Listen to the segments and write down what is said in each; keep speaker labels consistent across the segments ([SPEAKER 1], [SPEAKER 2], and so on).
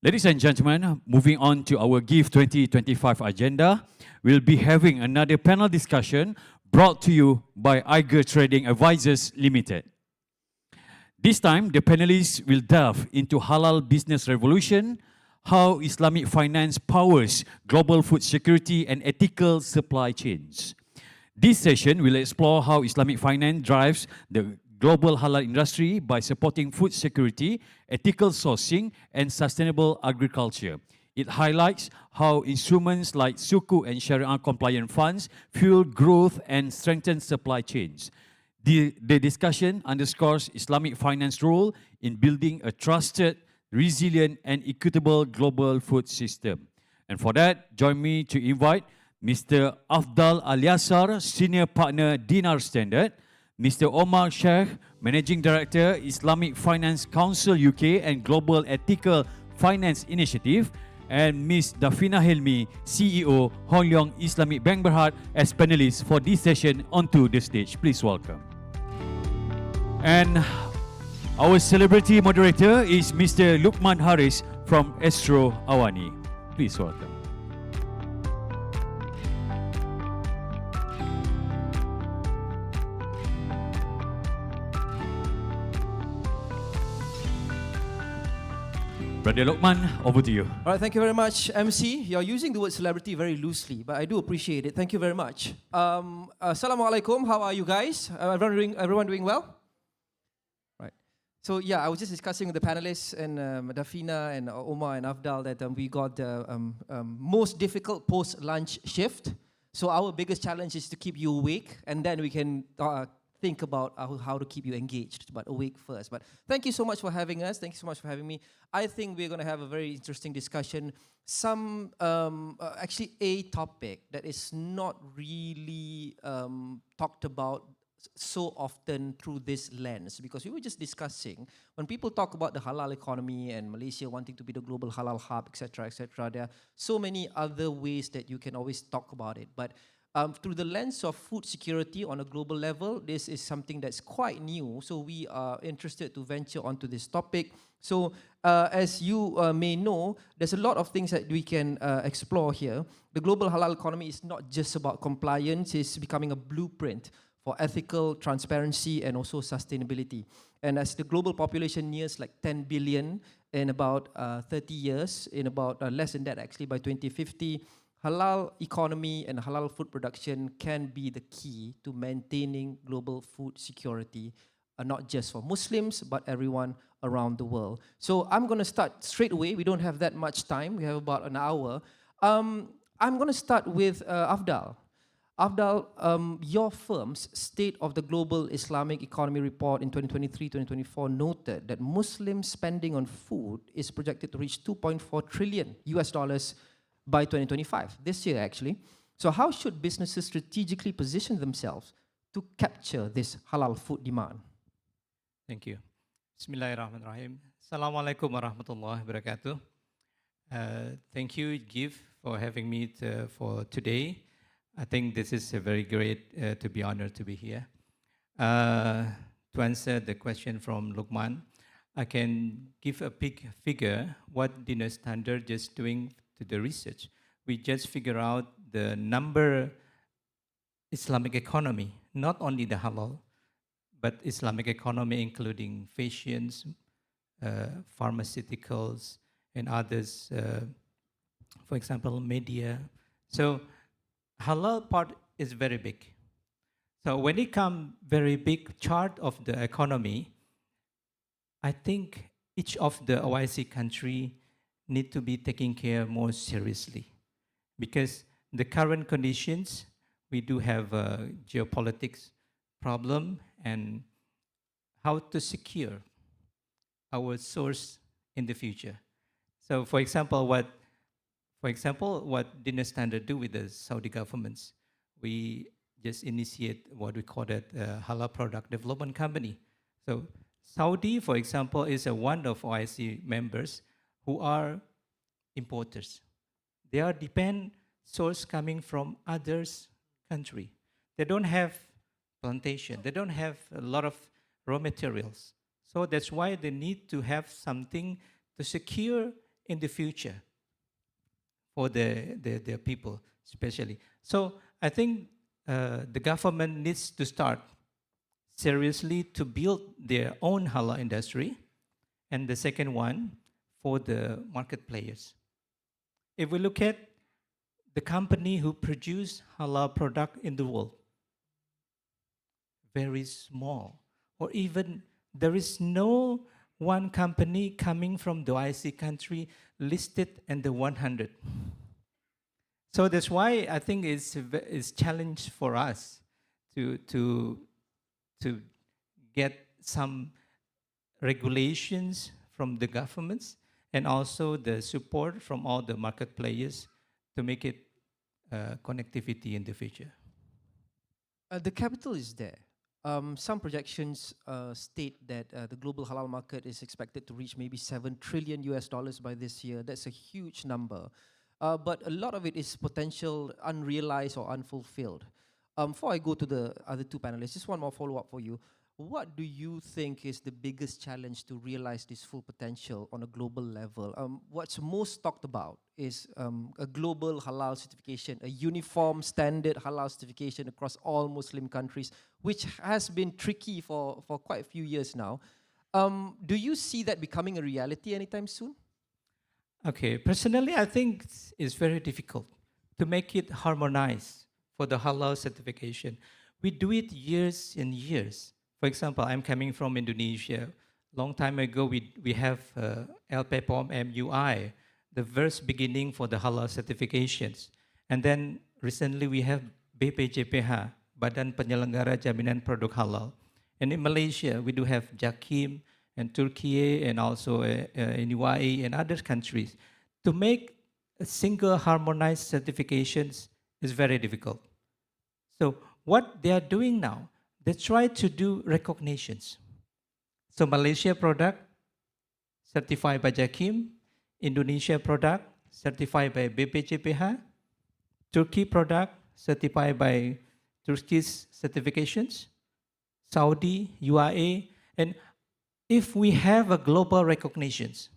[SPEAKER 1] Ladies and gentlemen, moving on to our GIFF 2025 agenda, we'll be having another panel discussion brought to you by Eiger Trading Advisors Limited. This time, the panelists will delve into halal business revolution, how Islamic finance powers global food security and ethical supply chains. This session will explore how Islamic finance drives the global halal industry by supporting food security, ethical sourcing, and sustainable agriculture. It highlights how instruments like sukuk and Sharia-compliant funds fuel growth and strengthen supply chains. The discussion underscores Islamic finance's role in building a trusted, resilient, and equitable global food system. And for that, join me to invite Mr. Afdhal Aliasar, Senior Partner, DinarStandard, Mr. Omar, Shaikh, Managing Director, Islamic Finance Council UK and Global Ethical Finance Initiative, and Ms. Dafinah Hilmi, CEO, Leong Islamic Bank Berhad, as panelists for this session onto the stage. Please welcome. And our celebrity moderator is Mr. Luqman Hariz from Astro AWANI. Please welcome. Brother Luqman, over to you.
[SPEAKER 2] All right, thank you very much, MC. You're using the word celebrity very loosely, but I do appreciate it. Thank you very much. Assalamu alaikum. How are you guys? Everyone doing well? Right. So yeah, I was just discussing with the panelists and Dafinah and Omar and Afdhal that we got the most difficult post-lunch shift. So our biggest challenge is to keep you awake, and then we can think about how to keep you engaged, but awake first. But thank you so much for having us. Thank you so much for having me. I think we're going to have a very interesting discussion. Actually, a topic that is not really talked about so often through this lens, because we were just discussing, when people talk about the halal economy and Malaysia wanting to be the global halal hub, etc., etc., there are so many other ways that you can always talk about it. But through the lens of food security on a global level, this is something that's quite new. So we are interested to venture onto this topic. So as you may know, there's a lot of things that we can explore here. The global halal economy is not just about compliance, it's becoming a blueprint for ethical transparency and also sustainability. And as the global population nears like 10 billion in about 30 years, in about less than that actually by 2050, halal economy and halal food production can be the key to maintaining global food security, not just for Muslims, but everyone around the world. So I'm going to start straight away. We don't have that much time. We have about an hour. I'm going to start with Afdhal. Afdhal, your firm's State of the Global Islamic Economy report in 2023-2024 noted that Muslim spending on food is projected to reach $2.4 trillion by 2025, this year actually. So how should businesses strategically position themselves to capture this halal food demand?
[SPEAKER 3] Thank you. Bismillahirrahmanirrahim. Assalamualaikum warahmatullahi wabarakatuh. Thank you, GIFF, for having me for today. I think this is a very great to be honored to be here. To answer the question from Luqman, I can give a big figure what DinarStandard just doing to the research. We just figure out the number Islamic economy, not only the halal, but Islamic economy including fashions, pharmaceuticals, and others, for example, media. So halal part is very big. So when it comes very big chart of the economy, I think each of the OIC country need to be taken care more seriously, because the current conditions, we do have a geopolitics problem and how to secure our source in the future. So for example, what DinarStandard do with the Saudi governments, we just initiate what we call that halal product development company. So Saudi, for example, is one of OIC members who are importers. They are depend source coming from others country. They don't have plantation. They don't have a lot of raw materials. So that's why they need to have something to secure in the future for the people, especially. So I think the government needs to start seriously to build their own halal industry, and the second one for the market players. If we look at the company who produce halal product in the world, very small, or even there is no one company coming from the IC country listed in the 100. So that's why I think it's challenge for us to get some regulations from the governments and also the support from all the market players to make it connectivity in the future.
[SPEAKER 2] The capital is there. Some projections state that the global halal market is expected to reach maybe $7 trillion by this year. That's a huge number. But a lot of it is potential unrealized or unfulfilled. Before I go to the other two panelists, just one more follow-up for you. What do you think is the biggest challenge to realize this full potential on a global level? What's most talked about is a global halal certification, a uniform standard halal certification across all Muslim countries, which has been tricky for quite a few years now. Do you see that becoming a reality anytime soon?
[SPEAKER 3] Okay, personally, I think it's very difficult to make it harmonized for the halal certification. We do it years and years. For example, I'm coming from Indonesia. Long time ago, we have LPPOM MUI, the first beginning for the halal certifications. And then recently we have BPJPH, Badan Penyelenggara Jaminan Produk Halal. And in Malaysia, we do have JAKIM and Turkey and also in UAE and other countries. To make a single harmonized certifications is very difficult. So what they are doing now, they try to do recognitions. So Malaysia product certified by JAKIM, Indonesia product certified by BPJPH, Turkey product certified by Turkish certifications, Saudi, UAE, and if we have a global recognitions,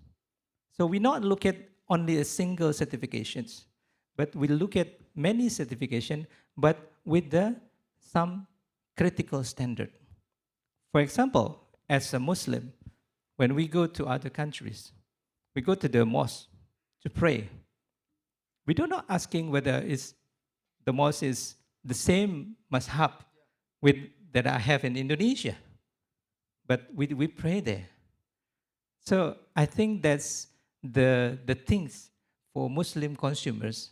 [SPEAKER 3] so we not look at only a single certifications, but we look at many certification, but with some critical standard. For example, as a Muslim, when we go to other countries, we go to the mosque to pray. We do not asking whether the mosque is the same mazhab with that I have in Indonesia, but we pray there. So I think that's the things for Muslim consumers.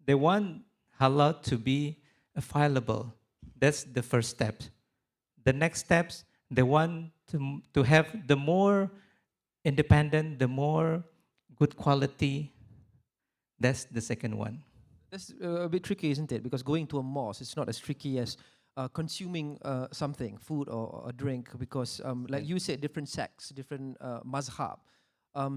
[SPEAKER 3] They want halal to be fileable. That's the first step. The next steps, they want to have the more independent, the more good quality. That's the second one.
[SPEAKER 2] That's a bit tricky, isn't it? Because going to a mosque, it's not as tricky as consuming something, food or a drink, because like you said, different sects, different mazhab.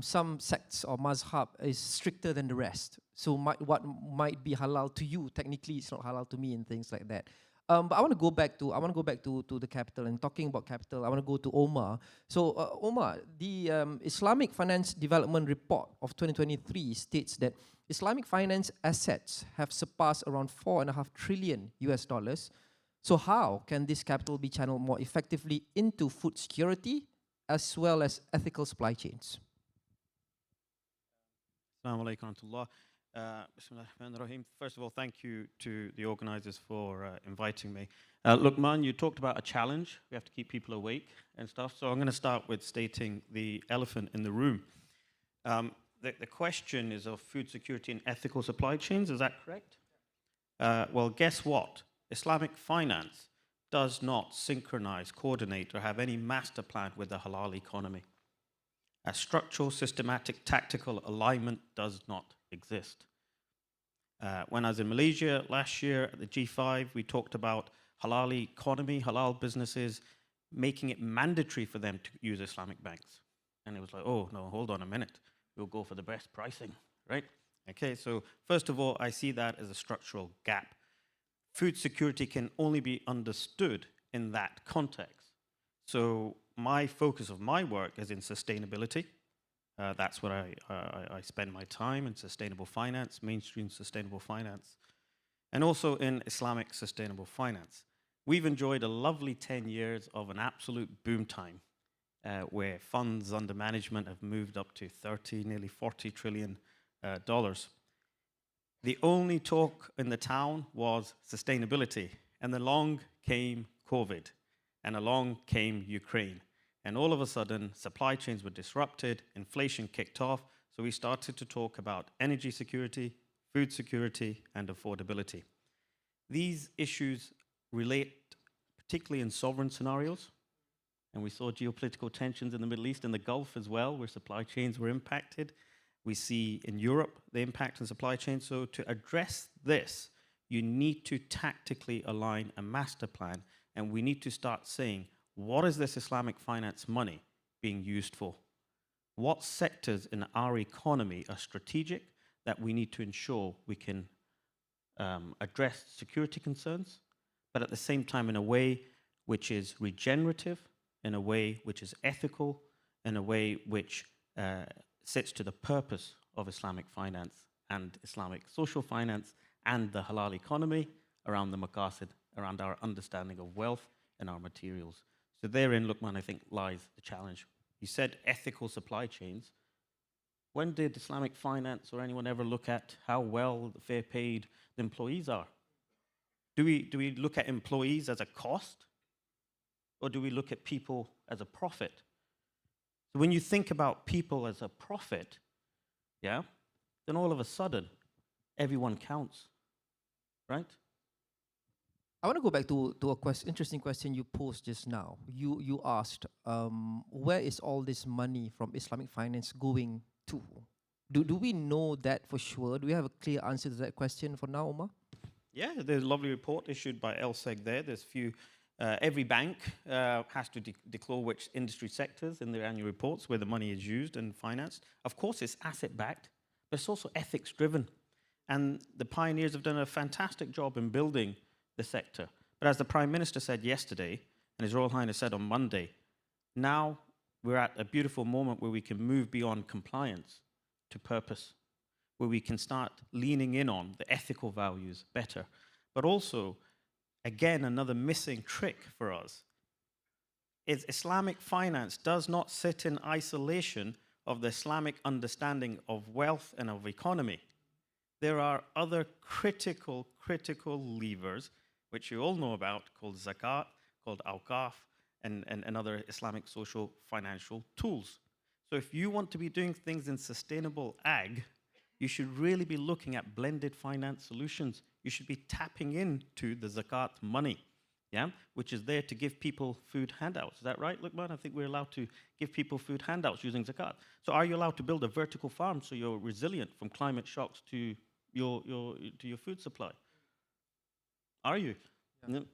[SPEAKER 2] Some sects or mazhab is stricter than the rest. So what might be halal to you, technically it's not halal to me and things like that. But I want to go back to the capital, and talking about capital, I want to go to Omar. So Omar, the Islamic Finance Development Report of 2023 states that Islamic finance assets have surpassed around $4.5 trillion. So how can this capital be channeled more effectively into food security as well as ethical supply chains?
[SPEAKER 4] Assalamu alaikum warahmatullah. Bismillahirrahmanirrahim. First of all, thank you to the organizers for inviting me. Luqman, you talked about a challenge. We have to keep people awake and stuff. So I'm going to start with stating the elephant in the room. The question is of food security and ethical supply chains. Is that correct? Well, guess what? Islamic finance does not synchronize, coordinate, or have any master plan with the halal economy. A structural, systematic, tactical alignment does not exist. When I was in Malaysia last year at the G5, we talked about halal economy, halal businesses, making it mandatory for them to use Islamic banks. And it was like, oh, no, hold on a minute. We'll go for the best pricing, right? Okay, so first of all, I see that as a structural gap. Food security can only be understood in that context. So my focus of my work is in sustainability, That's where I spend my time in sustainable finance, mainstream sustainable finance, and also in Islamic sustainable finance. We've enjoyed a lovely 10 years of an absolute boom time where funds under management have moved up to 30, nearly 40 trillion dollars. The only talk in the town was sustainability, and along came COVID, and along came Ukraine. And all of a sudden, supply chains were disrupted, inflation kicked off, so we started to talk about energy security, food security, and affordability. These issues relate particularly in sovereign scenarios, and we saw geopolitical tensions in the Middle East and the Gulf as well, where supply chains were impacted. We see in Europe the impact on supply chains. So to address this, you need to tactically align a master plan, and we need to start saying, what is this Islamic finance money being used for? What sectors in our economy are strategic that we need to ensure we can address security concerns, but at the same time in a way which is regenerative, in a way which is ethical, in a way which sits to the purpose of Islamic finance and Islamic social finance and the halal economy around the maqasid, around our understanding of wealth and our materials. So therein, Luqman, I think, lies the challenge. You said ethical supply chains. When did Islamic finance or anyone ever look at how well fair paid the employees are? Do we look at employees as a cost? Or do we look at people as a profit? So when you think about people as a profit, yeah, then all of a sudden, everyone counts, right?
[SPEAKER 2] I want to go back to a interesting question you posed just now. You asked, where is all this money from Islamic finance going to? Do we know that for sure? Do we have a clear answer to that question for now, Omar?
[SPEAKER 4] Yeah, there's a lovely report issued by LSEG there. There's few, every bank has to declare which industry sectors in their annual reports where the money is used and financed. Of course, it's asset-backed, but it's also ethics-driven. And the pioneers have done a fantastic job in building the sector. But as the Prime Minister said yesterday, and His Royal Highness said on Monday, now we're at a beautiful moment where we can move beyond compliance to purpose, where we can start leaning in on the ethical values better. But also, again, another missing trick for us is Islamic finance does not sit in isolation of the Islamic understanding of wealth and of economy. There are other critical levers, which you all know about, called zakat, called awqaf, and other Islamic social financial tools. So if you want to be doing things in sustainable ag, you should really be looking at blended finance solutions. You should be tapping into the zakat money, yeah, which is there to give people food handouts. Is that right, Luqman? I think we're allowed to give people food handouts using zakat. So are you allowed to build a vertical farm so you're resilient from climate shocks to your food supply? Are you?
[SPEAKER 2] Yeah.
[SPEAKER 4] No.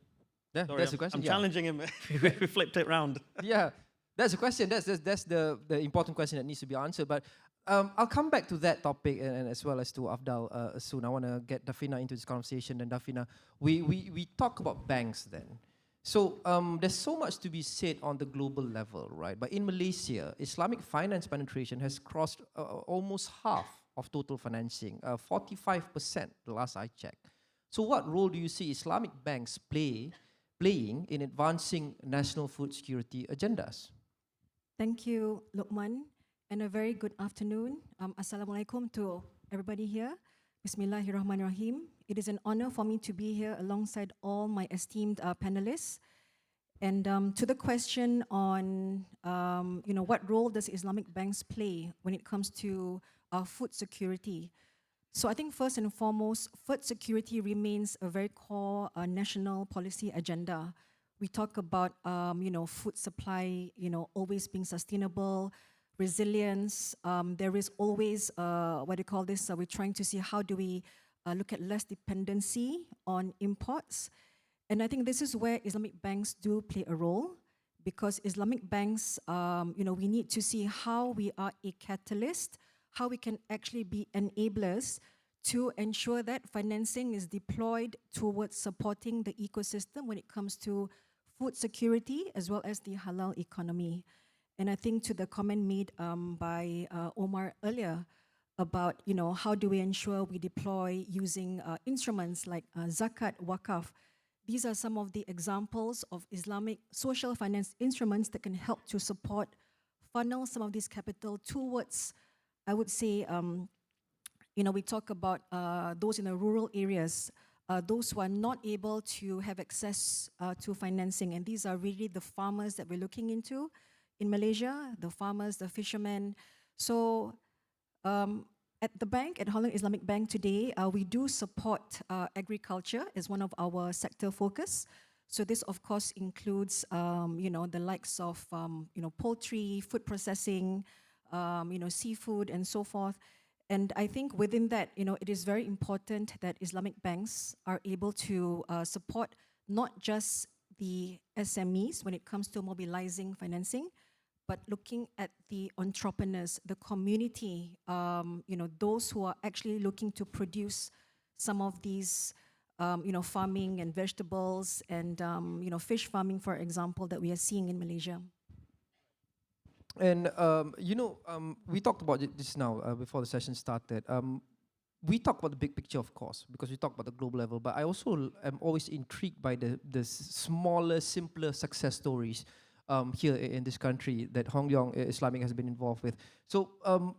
[SPEAKER 2] Yeah,
[SPEAKER 4] Sorry,
[SPEAKER 2] that's the question.
[SPEAKER 4] I'm challenging him. We flipped it round.
[SPEAKER 2] Yeah, that's the question. That's the important question that needs to be answered. But I'll come back to that topic and as well as to Afdhal soon. I want to get Dafinah into this conversation. And Dafinah, we talk about banks then. So there's so much to be said on the global level, right? But in Malaysia, Islamic finance penetration has crossed almost half of total financing, 45% the last I checked. So what role do you see Islamic banks playing in advancing national food security agendas?
[SPEAKER 5] Thank you, Luqman, and a very good afternoon. Assalamualaikum to everybody here. Bismillahirrahmanirrahim. It is an honor for me to be here alongside all my esteemed panelists. And to the question on, what role does Islamic banks play when it comes to food security? So I think first and foremost, food security remains a very core national policy agenda. We talk about, food supply, always being sustainable, resilience. There is always, we're trying to see how do we look at less dependency on imports. And I think this is where Islamic banks do play a role, because Islamic banks, we need to see how we are a catalyst, how we can actually be enablers to ensure that financing is deployed towards supporting the ecosystem when it comes to food security as well as the halal economy. And I think to the comment made by Omar earlier about, how do we ensure we deploy using instruments like zakat, wakaf. These are some of the examples of Islamic social finance instruments that can help to support, funnel some of this capital towards, I would say, we talk about those in the rural areas, those who are not able to have access to financing. And these are really the farmers that we're looking into in Malaysia, the farmers, the fishermen. So at the bank, at Holland Islamic Bank today, we do support agriculture as one of our sector focus. So this, of course, includes, the likes of, poultry, food processing, seafood, and so forth. And I think within that, it is very important that Islamic banks are able to support not just the SMEs when it comes to mobilizing financing, but looking at the entrepreneurs, the community, those who are actually looking to produce some of these, farming and vegetables and, fish farming, for example, that we are seeing in Malaysia.
[SPEAKER 2] And we talked about it just now before the session started. We talk about the big picture, of course, because we talk about the global level. But I also am always intrigued by the smaller, simpler success stories here in this country that Hong Leong Islamic has been involved with. So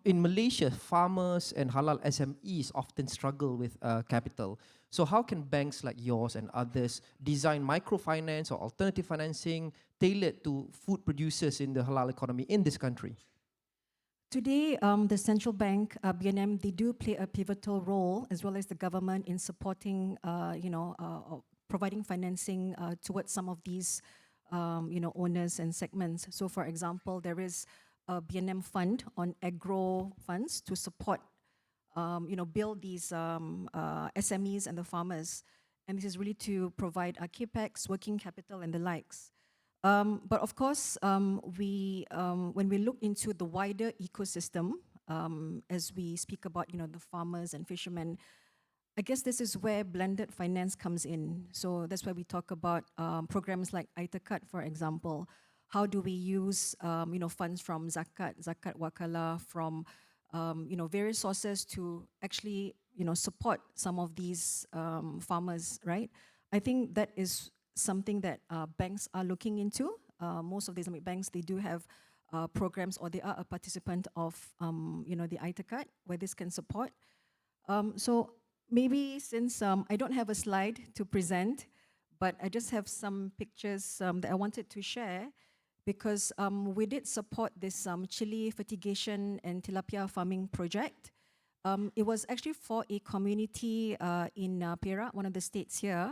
[SPEAKER 2] in Malaysia, farmers and halal SMEs often struggle with capital. So how can banks like yours and others design microfinance or alternative financing tailored to food producers in the halal economy in this country?
[SPEAKER 5] Today, the central bank, BNM, they do play a pivotal role, as well as the government, in supporting, providing financing towards some of these, owners and segments. So, for example, there is a BNM fund on agro funds to support, build these SMEs and the farmers. And this is really to provide capex, working capital, and the likes. But of course, when we look into the wider ecosystem, as we speak about, the farmers and fishermen, I guess this is where blended finance comes in. So that's why we talk about programs like Aitakat, for example. How do we use, funds from zakat wakala, from, various sources to actually, support some of these farmers, right? I think that is something that banks are looking into. Most of the Islamic banks, they do have programs, or they are a participant of, the Aitakat, where this can support. So maybe since I don't have a slide to present, but I just have some pictures that I wanted to share, because we did support this chili fertigation and tilapia farming project. It was actually for a community in Perak, one of the states here.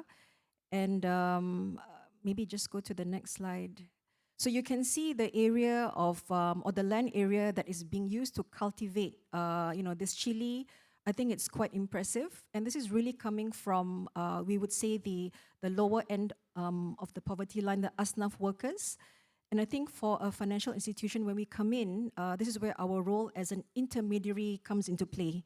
[SPEAKER 5] And maybe just go to the next slide. So you can see the area of, or the land area that is being used to cultivate, this chili. I think it's quite impressive. And this is really coming from, we would say, the lower end of the poverty line, the asnaf workers. And I think for a financial institution, when we come in, this is where our role as an intermediary comes into play.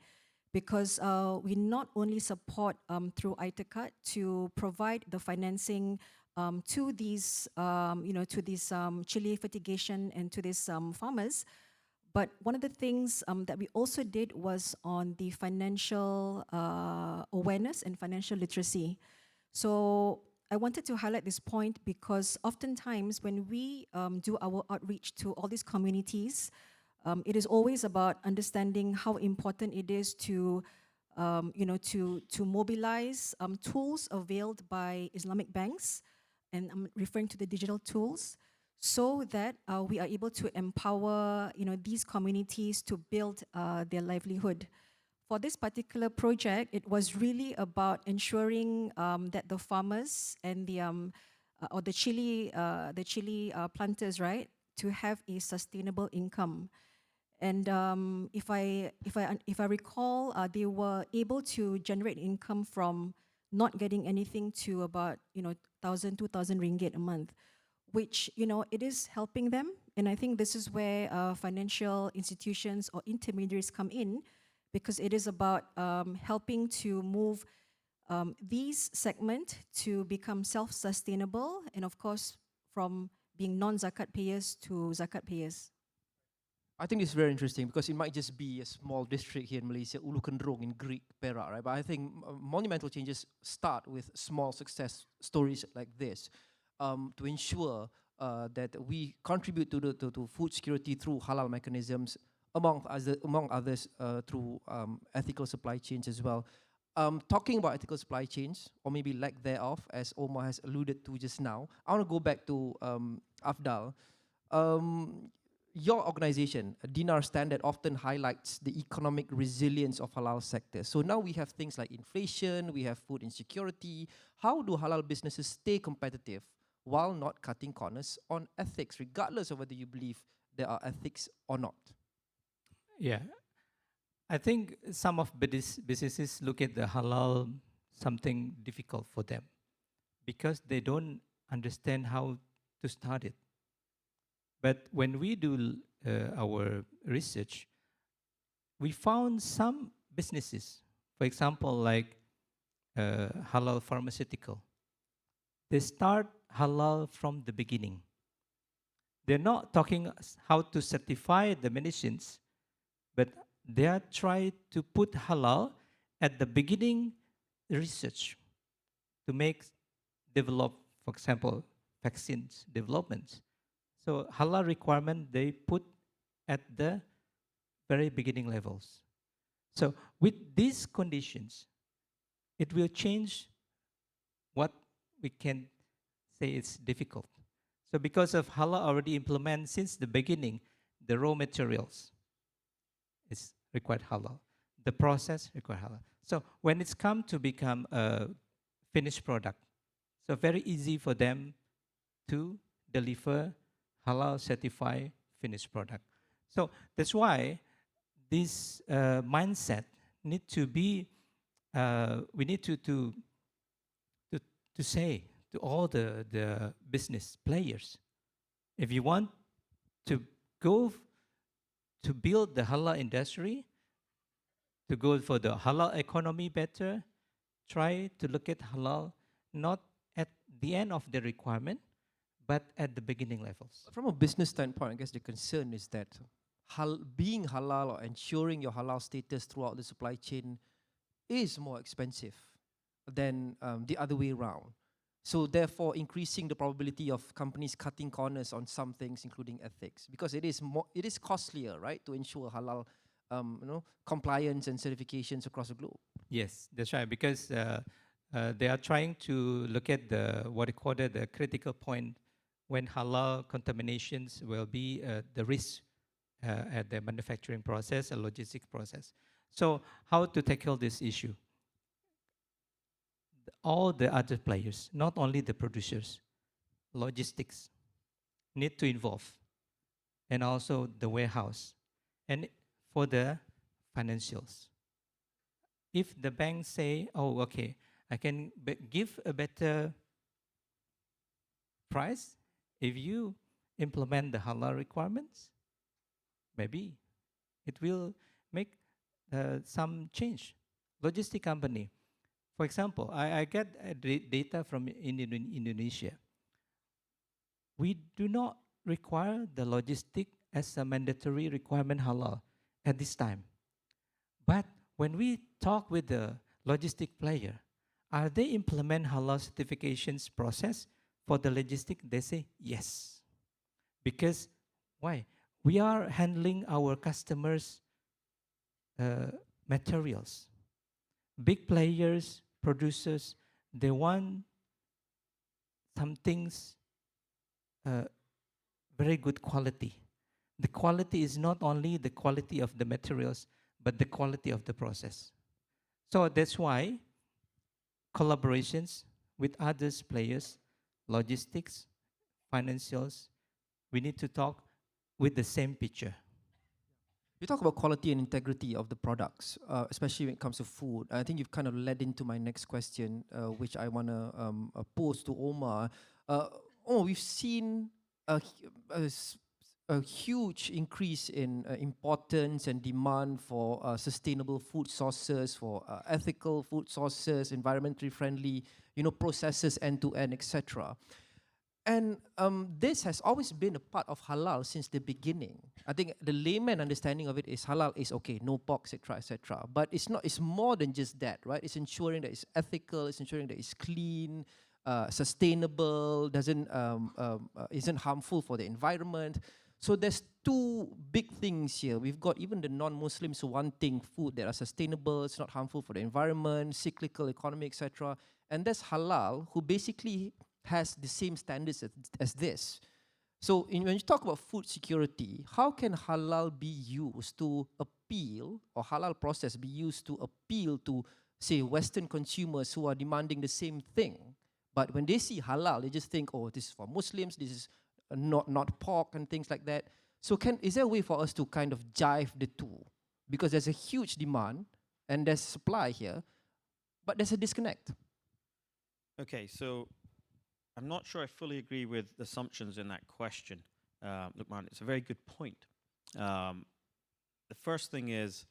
[SPEAKER 5] Because we not only support through Aitakat to provide the financing to these, to this chili fertigation and to these farmers, but one of the things that we also did was on the financial awareness and financial literacy. So I wanted to highlight this point because oftentimes when we do our outreach to all these communities, it is always about understanding how important it is to, to mobilize tools availed by Islamic banks, and I'm referring to the digital tools, so that we are able to empower, these communities to build their livelihood. For this particular project, it was really about ensuring that the farmers and the or the chili planters, right, to have a sustainable income. And if I recall, they were able to generate income from not getting anything to about 1,000, 2,000 ringgit a month, which it is helping them. And I think this is where financial institutions or intermediaries come in, because it is about helping to move these segments to become self-sustainable, and of course from being non-zakat payers to zakat payers?
[SPEAKER 2] I think it's very interesting because it might just be a small district here in Malaysia, Ulu Kendrong in Greek, Perak, right? But I think monumental changes start with small success stories like this to ensure that we contribute to food security through halal mechanisms, among others through ethical supply chains as well. Talking about ethical supply chains, or maybe lack thereof, as Omar has alluded to just now, I want to go back to Afdhal. Your organization, DinarStandard, often highlights the economic resilience of halal sector. So now we have things like inflation, we have food insecurity. How do halal businesses stay competitive while not cutting corners on ethics, regardless of whether you believe there are ethics or not?
[SPEAKER 3] Yeah, I think some of businesses look at the halal something difficult for them because they don't understand how to start it. But when we do our research, we found some businesses, for example, like halal pharmaceutical. They start halal from the beginning. They're not talking how to certify the medicines, but they are trying to put halal at the beginning research to develop, for example, vaccines developments. So halal requirement they put at the very beginning levels. So with these conditions, it will change what we can say it's difficult. So because of halal already implement since the beginning, the raw materials is required halal. The process required halal. So when it's come to become a finished product, so very easy for them to deliver halal certified finished product. So that's why this mindset need to be, we need to say to all the business players, if you want to go to build the halal industry, to go for the halal economy better, try to look at halal not at the end of the requirement, but at the beginning levels.
[SPEAKER 2] From a business standpoint, I guess the concern is that being halal or ensuring your halal status throughout the supply chain is more expensive than the other way around. So therefore, increasing the probability of companies cutting corners on some things, including ethics, because it is costlier, right, to ensure halal, compliance and certifications across the globe.
[SPEAKER 3] Yes, that's right. Because they are trying to look at what they call the critical point when halal contaminations will be the risk at the manufacturing process, a logistics process. So how to tackle this issue? All the other players, not only the producers, logistics need to involve, and also the warehouse, and for the financials. If the banks say, oh, okay, I can give a better price if you implement the halal requirements, maybe it will make some change. Logistic company, for example, I get data from Indonesia. We do not require the logistic as a mandatory requirement halal at this time. But when we talk with the logistic player, are they implement halal certifications process for the logistic? They say yes. Because why? We are handling our customers' materials. Big players, producers, they want some things very good quality. The quality is not only the quality of the materials, but the quality of the process. So that's why collaborations with others players, logistics, financials, we need to talk with the same picture.
[SPEAKER 2] You talk about quality and integrity of the products, especially when it comes to food. I think you've kind of led into my next question, which I want to pose to Omar. We've seen a huge increase in importance and demand for sustainable food sources, for ethical food sources, environmentally friendly, processes end to end, etc. And this has always been a part of halal since the beginning. I think the layman understanding of it is halal is okay, no pork, etc., etc. But it's not. It's more than just that, right? It's ensuring that it's ethical. It's ensuring that it's clean, sustainable, isn't harmful for the environment. So there's two big things here. We've got even the non-Muslims wanting food that are sustainable, it's not harmful for the environment, cyclical economy, etc. And there's halal, who basically has the same standards as this. So when you talk about food security, how can halal be used to appeal, or halal process be used to appeal to, say, Western consumers who are demanding the same thing? But when they see halal, they just think, oh, this is for Muslims, this is not pork and things like that. So is there a way for us to kind of jive the two? Because there's a huge demand and there's supply here, but there's a disconnect.
[SPEAKER 4] Okay, so I'm not sure I fully agree with the assumptions in that question, Luqman. It's a very good point. The first thing is,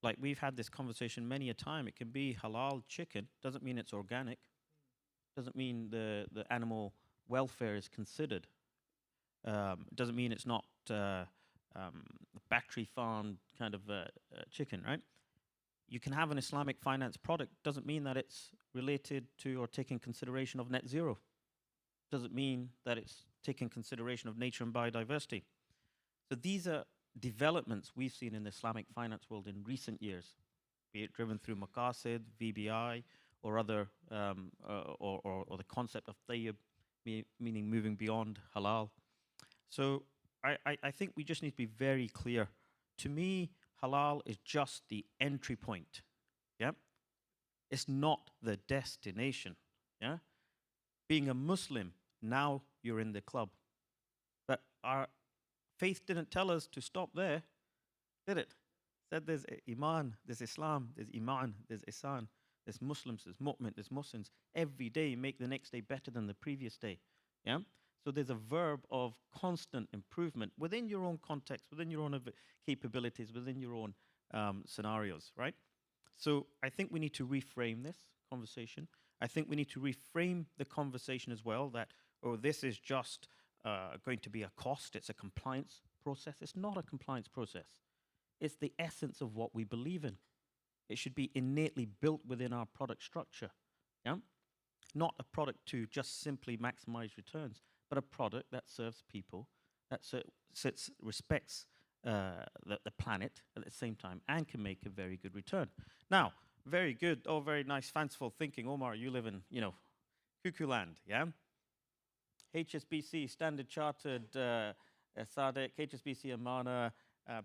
[SPEAKER 4] like we've had this conversation many a time, it can be halal chicken, doesn't mean it's organic, doesn't mean the animal welfare is considered, doesn't mean it's not battery farmed kind of chicken, right? You can have an Islamic finance product, doesn't mean that it's related to or taking consideration of net zero. Doesn't mean that it's taking consideration of nature and biodiversity. So these are developments we've seen in the Islamic finance world in recent years, be it driven through Maqasid, VBI, or other, or the concept of tayyib, meaning moving beyond halal. So I think we just need to be very clear. To me, halal is just the entry point. Yeah, it's not the destination. Yeah, being a Muslim, now you're in the club. But our faith didn't tell us to stop there, did it? Said there's Iman, there's Islam, there's Iman, there's Ihsan, there's Muslims, there's Mu'min, there's Muslims. Every day make the next day better than the previous day. Yeah. So there's a verb of constant improvement within your own context, within your own capabilities, within your own scenarios, right? So I think we need to reframe this conversation. I think we need to reframe the conversation as well that, oh, this is just going to be a cost, it's a compliance process. It's not a compliance process. It's the essence of what we believe in. It should be innately built within our product structure, yeah? Not a product to just simply maximize returns, but a product that serves people, that respects the planet at the same time and can make a very good return. Now, very good, oh, very nice, fanciful thinking. Omar, you live in, cuckoo land, yeah? HSBC, Standard Chartered, SADC, HSBC, Amana,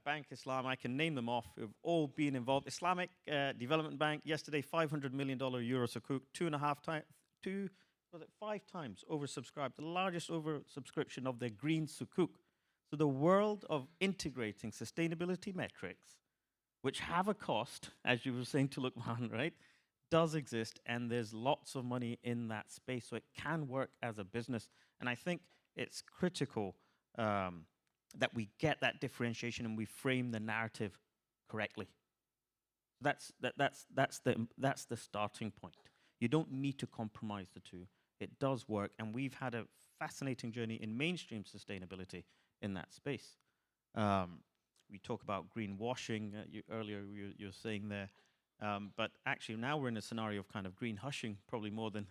[SPEAKER 4] Bank Islam, I can name them off, who've all been involved. Islamic Development Bank, yesterday, $500 million Euro sukuk, 5 times oversubscribed, the largest oversubscription of their green sukuk. So the world of integrating sustainability metrics, which have a cost, as you were saying to Luqman, right, does exist, and there's lots of money in that space, so it can work as a business. And I think it's critical that we get that differentiation and we frame the narrative correctly. That's the starting point. You don't need to compromise the two. It does work, and we've had a fascinating journey in mainstream sustainability in that space. We talk about greenwashing, earlier you were saying there, but actually now we're in a scenario of kind of green hushing, probably more than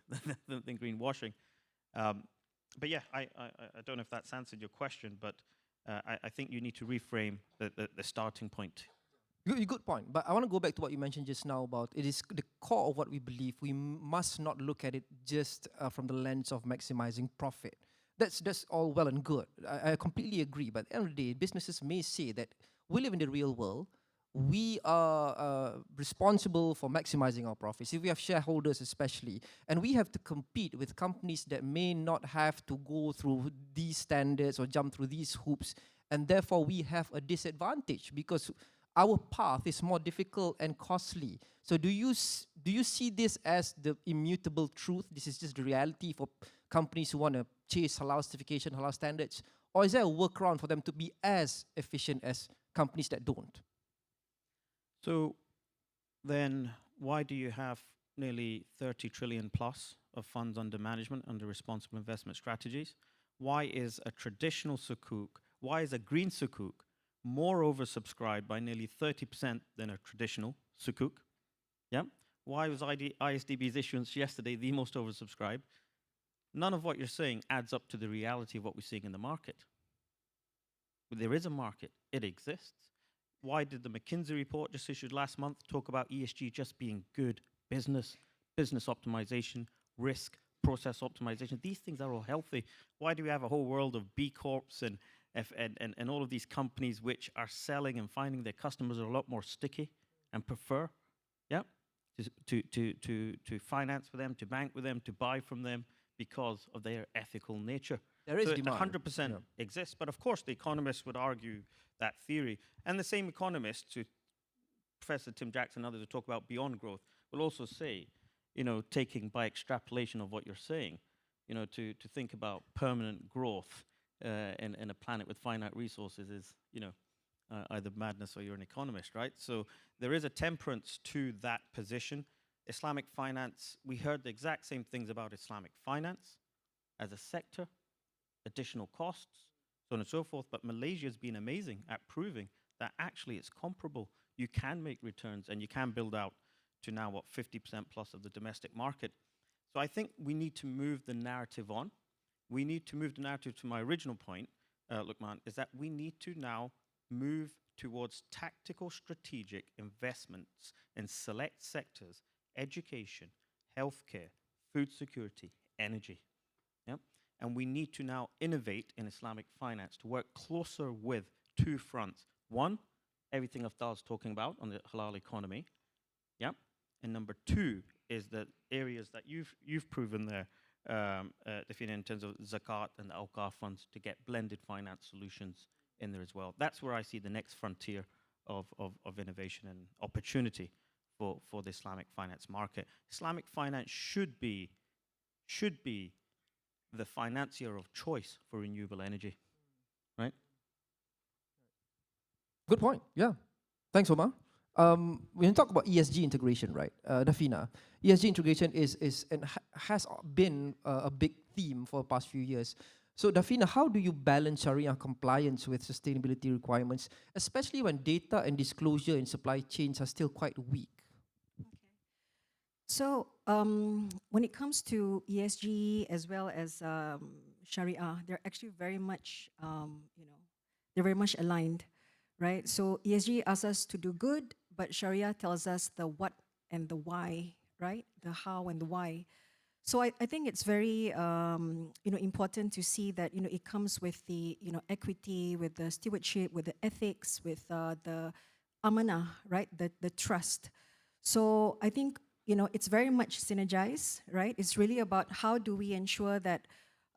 [SPEAKER 4] greenwashing. But yeah, I don't know if that's answered your question, but I think you need to reframe the starting point.
[SPEAKER 2] Good point. But I want to go back to what you mentioned just now about it is the core of what we believe. We must not look at it just from the lens of maximizing profit. That's all well and good. I completely agree. But at the end of the day, businesses may say that we live in the real world. We are responsible for maximizing our profits. If we have shareholders especially, and we have to compete with companies that may not have to go through these standards or jump through these hoops, and therefore we have a disadvantage because our path is more difficult and costly. So do you see this as the immutable truth? This is just the reality for companies who want to chase halal certification, halal standards? Or is there a workaround for them to be as efficient as companies that don't?
[SPEAKER 4] So then why do you have nearly 30 trillion plus of funds under management under responsible investment strategies? Why is a traditional sukuk, why is a green sukuk more oversubscribed by nearly 30% than a traditional sukuk? Yeah. Why was ISDB's issuance yesterday the most oversubscribed? None of what you're saying adds up to the reality of what we're seeing in the market. But there is a market, it exists. Why did the McKinsey report just issued last month talk about ESG just being good business, business optimization, risk, process optimization? These things are all healthy. Why do we have a whole world of B Corps and all of these companies which are selling and finding their customers are a lot more sticky and prefer, yeah, to finance with them, to bank with them, to buy from them because of their ethical nature?
[SPEAKER 2] There is
[SPEAKER 4] so
[SPEAKER 2] demand.
[SPEAKER 4] 100% exists, but of course the economists would argue that theory. And the same economists, who Professor Tim Jackson and others who talk about beyond growth, will also say, you know, taking by extrapolation of what you're saying, you know, to think about permanent growth in a planet with finite resources is, you know, either madness or you're an economist, right? So there is a temperance to that position. Islamic finance, we heard the exact same things about Islamic finance as a sector, additional costs, so on and so forth, but Malaysia has been amazing at proving that actually it's comparable. You can make returns and you can build out to now, what, 50% plus of the domestic market. So I think we need to move the narrative on. We need to move the narrative to my original point, Luqman, is that we need to now move towards tactical strategic investments in select sectors: education, healthcare, food security, energy. Yeah? And we need to now innovate in Islamic finance to work closer with two fronts. One, everything Afdhal's talking about on the halal economy. Yeah? And number two is the areas that you've proven there, Dafinah, in terms of zakat and the awqaf funds, to get blended finance solutions in there as well. That's where I see the next frontier of innovation and opportunity for the Islamic finance market. Islamic finance should be the financier of choice for renewable energy, right?
[SPEAKER 2] Good point. Yeah. Thanks, Omar. When you talk about ESG integration, right, Dafinah, ESG integration is and has been a big theme for the past few years. So, Dafinah, how do you balance Sharia compliance with sustainability requirements, especially when data and disclosure in supply chains are still quite weak?
[SPEAKER 5] So when it comes to ESG as well as Sharia, they're actually very much, they're very much aligned, right? So ESG asks us to do good, but Sharia tells us the what and the why, right? The how and the why. So I think it's very, important to see that, it comes with the, equity, with the stewardship, with the ethics, with the amanah, right? The trust. So I think, it's very much synergized, right? It's really about how do we ensure that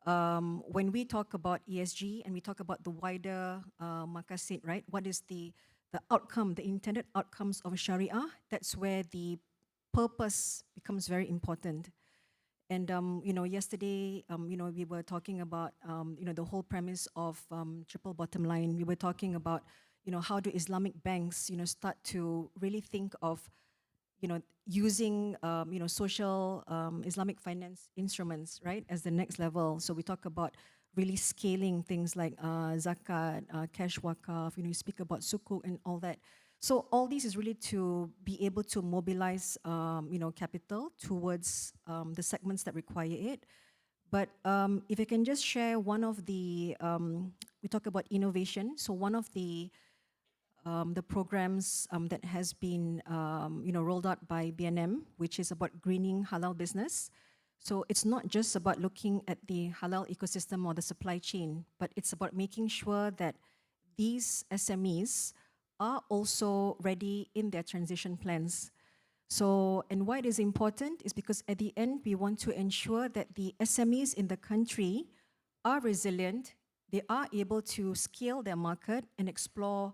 [SPEAKER 5] when we talk about ESG and we talk about the wider maqasid, right? What is the outcome, the intended outcomes of Sharia? That's where the purpose becomes very important. And yesterday, we were talking about the whole premise of triple bottom line. We were talking about how do Islamic banks start to really think of using social Islamic finance instruments, right, as the next level. So we talk about really scaling things like zakat, cash wakaf. You speak about sukuk and all that. So all this is really to be able to mobilize, capital towards the segments that require it. But if I can just share one of the, we talk about innovation. So one of the programs that has been, rolled out by BNM, which is about greening halal business. So it's not just about looking at the halal ecosystem or the supply chain, but it's about making sure that these SMEs are also ready in their transition plans. So, and why it is important is because at the end, we want to ensure that the SMEs in the country are resilient, they are able to scale their market and explore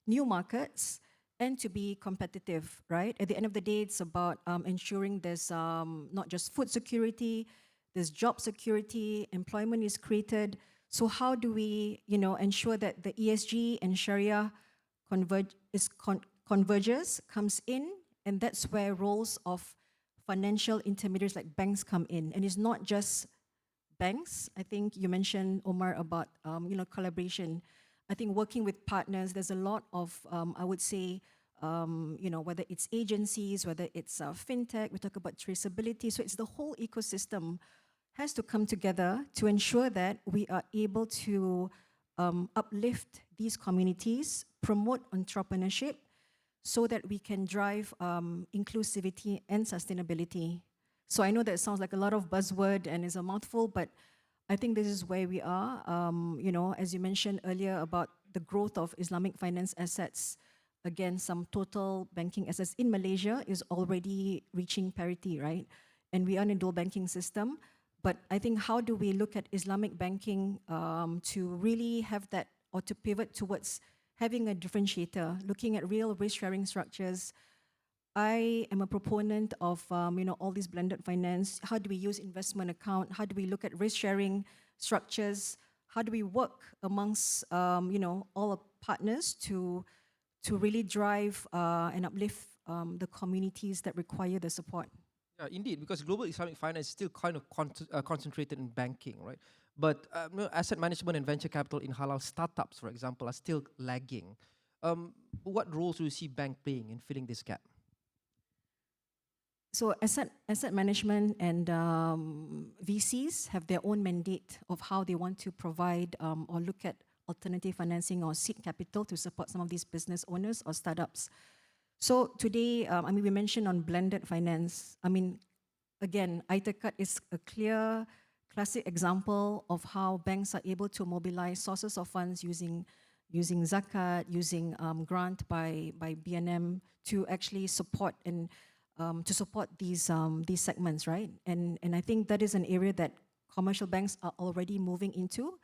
[SPEAKER 5] new markets and to be competitive, right? At the end of the day, it's about ensuring there's not just food security, there's job security, employment is created. So how do we, ensure that the ESG and Sharia converges, comes in, and that's where roles of financial intermediaries like banks come in, and it's not just banks. I think you mentioned, Omar, about collaboration. I think working with partners, there's a lot of I would say whether it's agencies, whether it's fintech, we talk about traceability. So it's the whole ecosystem has to come together to ensure that we are able to uplift these communities, promote entrepreneurship, so that we can drive inclusivity and sustainability. So I know that sounds like a lot of buzzword and is a mouthful, but I think this is where we are. As you mentioned earlier about the growth of Islamic finance assets against some total banking assets in Malaysia is already reaching parity, right? And we are in a dual banking system. But I think how do we look at Islamic banking to really have that, or to pivot towards having a differentiator, looking at real risk-sharing structures. I am a proponent of all these blended finance. How do we use investment account? How do we look at risk-sharing structures? How do we work amongst all our partners to really drive and uplift the communities that require the support?
[SPEAKER 2] Yeah, indeed, because global Islamic finance is still kind of concentrated in banking, right? But asset management and venture capital in halal startups, for example, are still lagging. What roles do you see bank playing in filling this gap?
[SPEAKER 5] So asset management and VCs have their own mandate of how they want to provide or look at alternative financing or seed capital to support some of these business owners or startups. So today, we mentioned on blended finance. Again, ITECAT is a clear, classic example of how banks are able to mobilize sources of funds using zakat, using grant by BNM to actually support and to support these segments, right? And I think that is an area that commercial banks are already moving into.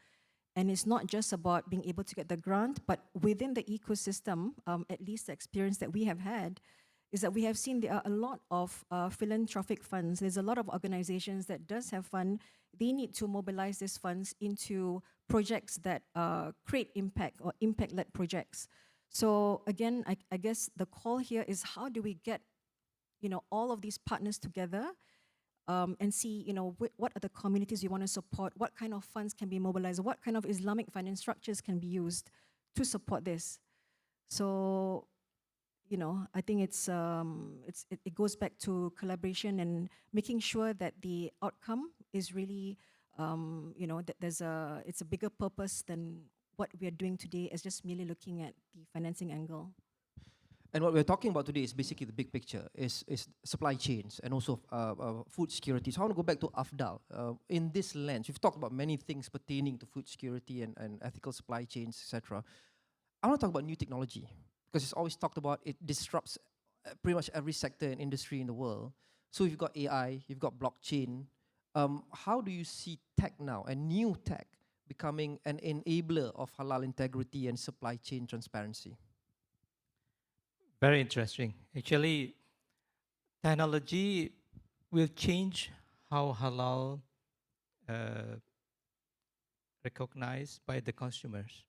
[SPEAKER 5] And it's not just about being able to get the grant, but within the ecosystem, at least the experience that we have had, is that we have seen there are a lot of philanthropic funds. There's a lot of organizations that does have fund. They need to mobilize these funds into projects that create impact or impact-led projects. So again, I guess the call here is how do we get all of these partners together and see, what are the communities you want to support, what kind of funds can be mobilized, what kind of Islamic finance structures can be used to support this. So, I think it goes back to collaboration and making sure that the outcome is really, that it's a bigger purpose than what we are doing today as just merely looking at the financing angle.
[SPEAKER 2] And what we're talking about today is basically the big picture, is supply chains and also food security. So I want to go back to Afdhal. In this lens, we've talked about many things pertaining to food security and ethical supply chains, etc. I want to talk about new technology, because it's always talked about it disrupts pretty much every sector and industry in the world. So you've got AI, you've got blockchain. How do you see tech now, and new tech, becoming an enabler of halal integrity and supply chain transparency?
[SPEAKER 3] Very interesting. Actually, technology will change how halal recognized by the consumers.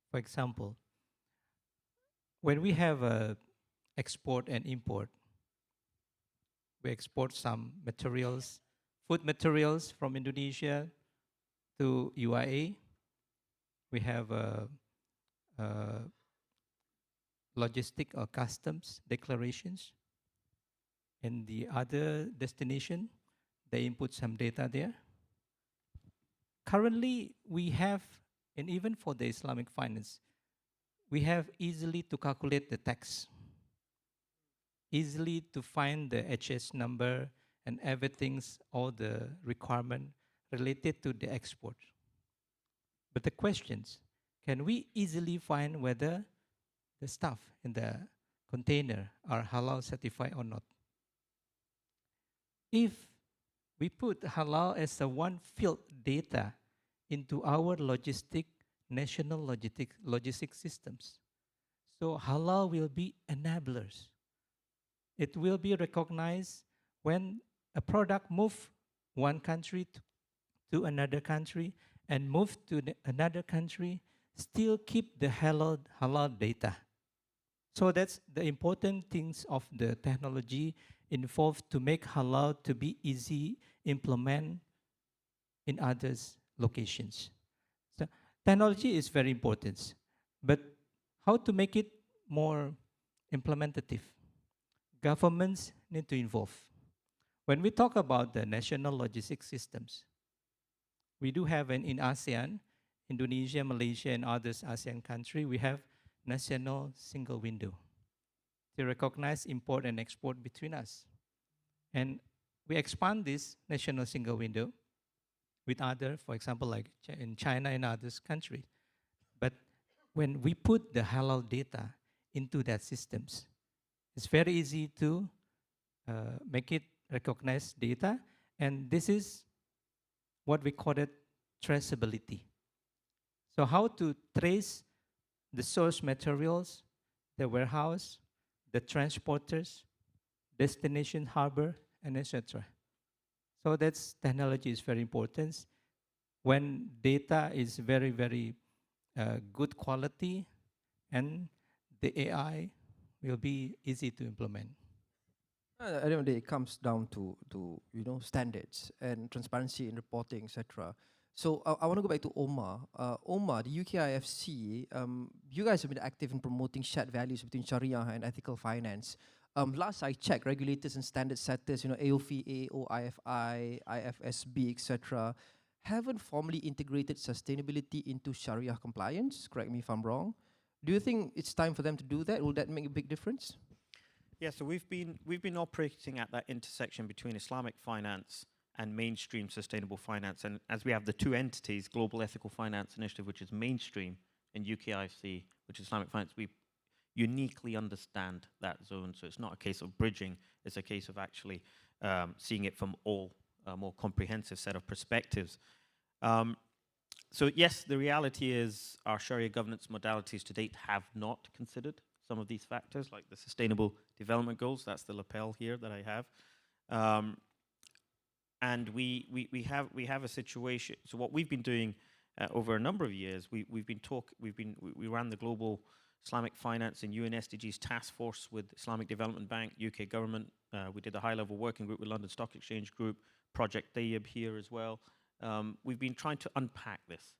[SPEAKER 3] For example, when we have export and import, we export some materials, food materials from Indonesia to UAE. We have logistic or customs declarations. In the other destination, they input some data there. Currently, we have, and even for the Islamic finance, we have easily to calculate the tax, easily to find the HS number and everything's, all the requirement related to the export. But the questions, can we easily find whether the stuff in the container are halal certified or not? If we put halal as a one field data into our national logistic systems, so halal will be enablers. It will be recognized when a product moves one country to another country and move to another country, still keep the halal data. So that's the important things of the technology involved to make halal to be easy implement in others locations. So technology is very important, but how to make it more implementative? Governments need to involve. When we talk about the national logistics systems, we do have in ASEAN, Indonesia, Malaysia, and others ASEAN country, we have national single window to recognize import and export between us. And we expand this national single window with other, for example, like in China and others countries. But when we put the halal data into that systems, it's very easy to make it recognize data. And this is what we call it traceability. So how to trace the source materials, the warehouse, the transporters, destination harbor, and etc. So that's technology is very important. When data is very, very good quality, and the AI will be easy to implement.
[SPEAKER 2] At the end of the day, it comes down to standards and transparency in reporting, etc. So I want to go back to Omar. Omar, the UKIFC, you guys have been active in promoting shared values between Sharia and ethical finance. Last I checked, regulators and standard setters, AOFA, OIFI, IFSB, etc., haven't formally integrated sustainability into Sharia compliance. Correct me if I'm wrong. Do you think it's time for them to do that? Will that make a big difference?
[SPEAKER 4] Yeah, so we've been operating at that intersection between Islamic finance and mainstream sustainable finance. And as we have the two entities, Global Ethical Finance Initiative, which is mainstream, and UKIFC, which is Islamic finance, we uniquely understand that zone. So it's not a case of bridging, it's a case of actually seeing it from all more comprehensive set of perspectives. So yes, the reality is our Sharia governance modalities to date have not considered some of these factors, like the Sustainable Development Goals. That's the lapel here that I have. And we have a situation. So what we've been doing over a number of years, we ran the Global Islamic Finance and UN SDGs Task Force with Islamic Development Bank, UK government. We did a high-level working group with London Stock Exchange Group, Project Tayyib here as well. We've been trying to unpack this.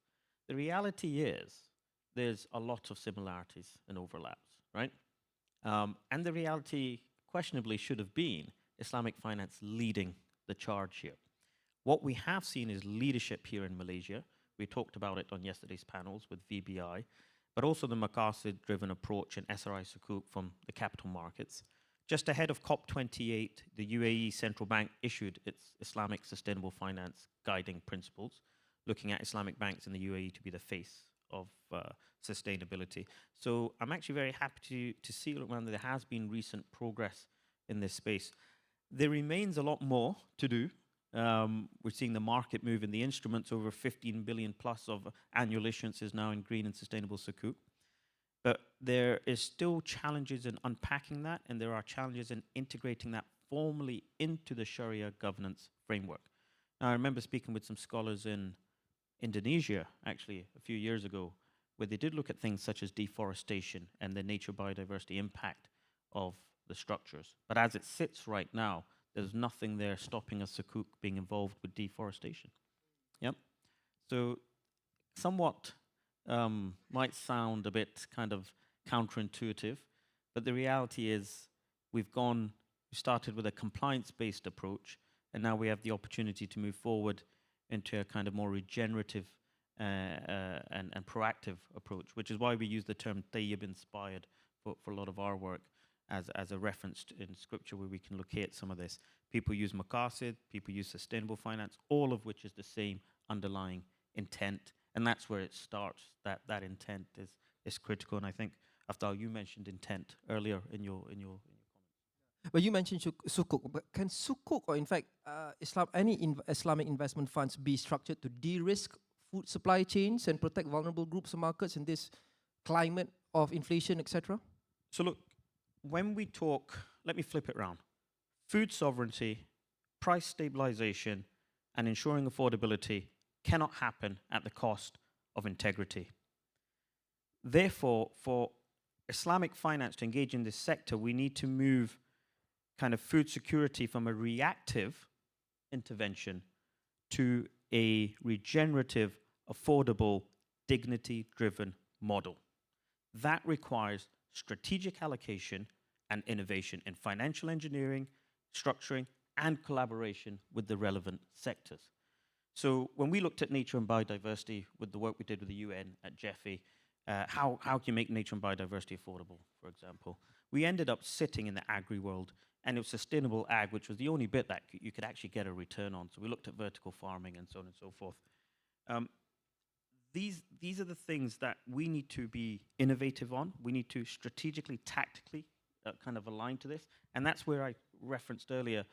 [SPEAKER 4] The reality is there's a lot of similarities and overlaps, right? And the reality questionably should have been Islamic finance leading the charge here. What we have seen is leadership here in Malaysia. We talked about it on yesterday's panels with VBI, but also the Maqasid-driven approach and SRI Sukuk from the capital markets. Just ahead of COP28, the UAE Central Bank issued its Islamic Sustainable Finance Guiding Principles, looking at Islamic banks in the UAE to be the face of sustainability. So I'm actually very happy to see, Luqman, that there has been recent progress in this space. There remains a lot more to do. We're seeing the market move in the instruments, over 15 billion plus of annual issuances now in green and sustainable sukuk. But there is still challenges in unpacking that, and there are challenges in integrating that formally into the Sharia governance framework. Now, I remember speaking with some scholars in Indonesia, actually, a few years ago, where they did look at things such as deforestation and the nature biodiversity impact of the structures. But as it sits right now, there's nothing there stopping a sukuk being involved with deforestation. Yep. So somewhat might sound a bit kind of counterintuitive, but the reality is we started with a compliance-based approach, and now we have the opportunity to move forward into a kind of more regenerative and proactive approach, which is why we use the term Tayyib inspired for a lot of our work as a reference in scripture where we can locate some of this. People use Maqasid, people use sustainable finance, all of which is the same underlying intent, and that's where it starts. That intent is critical, and I think, Afdhal, you mentioned intent earlier in your comments.
[SPEAKER 2] But you mentioned sukuk. But can sukuk, or in fact, Islamic investment funds, be structured to de-risk food supply chains and protect vulnerable groups and markets in this climate of inflation, etc.?
[SPEAKER 4] So look, when we talk, let me flip it around. Food sovereignty, price stabilization, and ensuring affordability cannot happen at the cost of integrity. Therefore, for Islamic finance to engage in this sector, we need to move kind of food security from a reactive intervention to a regenerative, affordable, dignity-driven model. That requires strategic allocation and innovation in financial engineering, structuring, and collaboration with the relevant sectors. So when we looked at nature and biodiversity with the work we did with the UN at GEFI, how can you make nature and biodiversity affordable, for example? We ended up sitting in the agri world, and it was sustainable ag, which was the only bit that you could actually get a return on. So we looked at vertical farming and so on and so forth. These are the things that we need to be innovative on. We need to strategically, tactically kind of align to this. And that's where I referenced earlier,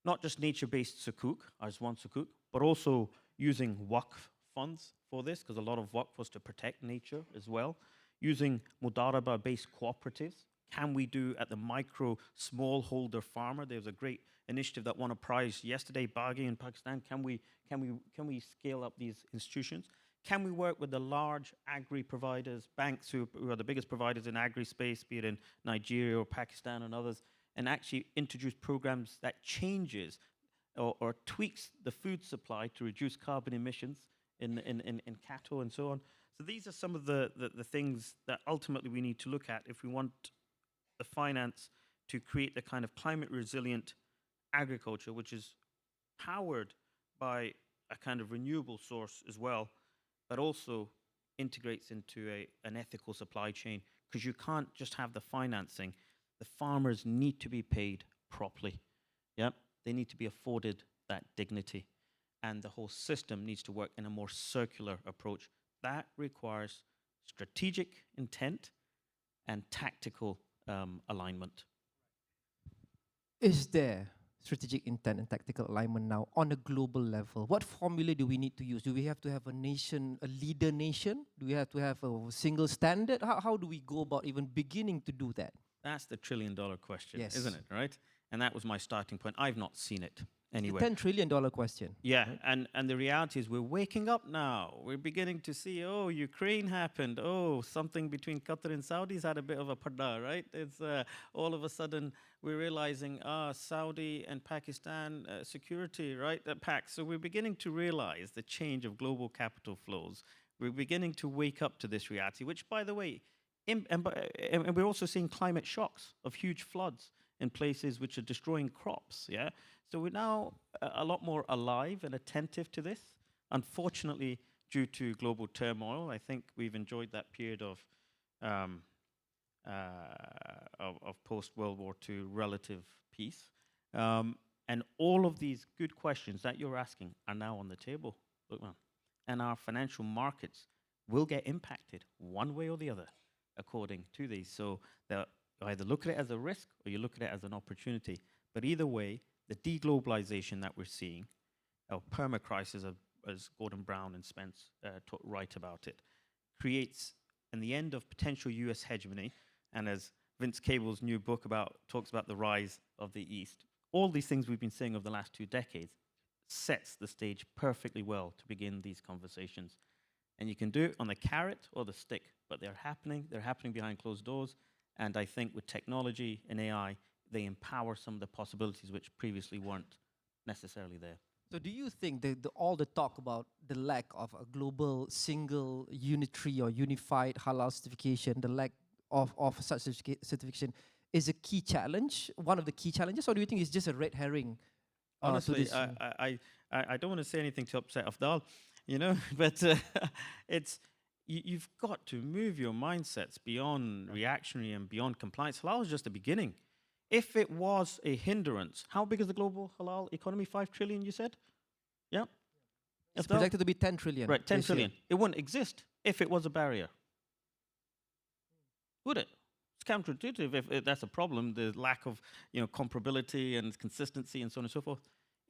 [SPEAKER 4] not just nature-based sukuk, as one sukuk, but also using waqf funds for this, because a lot of waqf was to protect nature as well. Using mudaraba-based cooperatives. Can we do at the micro smallholder farmer? There's a great initiative that won a prize yesterday, Baghi in Pakistan. Can we scale up these institutions? Can we work with the large agri providers, banks who are the biggest providers in agri space, be it in Nigeria or Pakistan and others, and actually introduce programs that changes or tweaks the food supply to reduce carbon emissions in cattle and so on? So these are some of the things that ultimately we need to look at if we want the finance to create the kind of climate resilient agriculture, which is powered by a kind of renewable source as well, but also integrates into an ethical supply chain, because you can't just have the financing. The farmers need to be paid properly. Yep, they need to be afforded that dignity, and the whole system needs to work in a more circular approach. That requires strategic intent and tactical alignment.
[SPEAKER 2] Is there strategic intent and tactical alignment now on a global level? What formula do we need to use? Do we have to have a nation, a leader nation? Do we have to have a single standard? How do we go about even beginning to do that?
[SPEAKER 4] That's the trillion-dollar question,
[SPEAKER 2] Yes.
[SPEAKER 4] isn't it, right? And that was my starting point. I've not seen it anywhere.
[SPEAKER 2] The $10 trillion question.
[SPEAKER 4] Yeah, right? and the reality is we're waking up now. We're beginning to see, oh, Ukraine happened. Oh, something between Qatar and Saudis had a bit of a padda, right? It's all of a sudden we're realizing, Saudi and Pakistan security, right, pact. So we're beginning to realize the change of global capital flows. We're beginning to wake up to this reality, which, by the way, and we're also seeing climate shocks of huge floods in places which are destroying crops, yeah? So we're now a lot more alive and attentive to this. Unfortunately, due to global turmoil, I think we've enjoyed that period of post-World War II relative peace. And all of these good questions that you're asking are now on the table, Luqman. And our financial markets will get impacted one way or the other according to these. So you either look at it as a risk or you look at it as an opportunity. But either way, the deglobalization that we're seeing, our perma-crisis, as Gordon Brown and Spence write about it, creates in the end of potential US hegemony, and as Vince Cable's new book talks about the rise of the East, all these things we've been saying over the last 2 decades sets the stage perfectly well to begin these conversations. And you can do it on the carrot or the stick, but they're happening behind closed doors. And I think with technology and AI, they empower some of the possibilities which previously weren't necessarily there.
[SPEAKER 2] So do you think all the talk about the lack of a global, single, unitary or unified halal certification, the lack of such certification is a key challenge, one of the key challenges, or do you think it's just a red herring?
[SPEAKER 4] Honestly, I don't want to say anything to upset Afdhal, but you've got to move your mindsets beyond reactionary and beyond compliance. Halal is just the beginning. If it was a hindrance, how big is the global halal economy? 5 trillion, you said? Yeah.
[SPEAKER 2] It's projected to be 10 trillion.
[SPEAKER 4] Right, 10 trillion. It wouldn't exist if it was a barrier. Would it? It's counterintuitive if that's a problem, the lack of comparability and consistency and so on and so forth.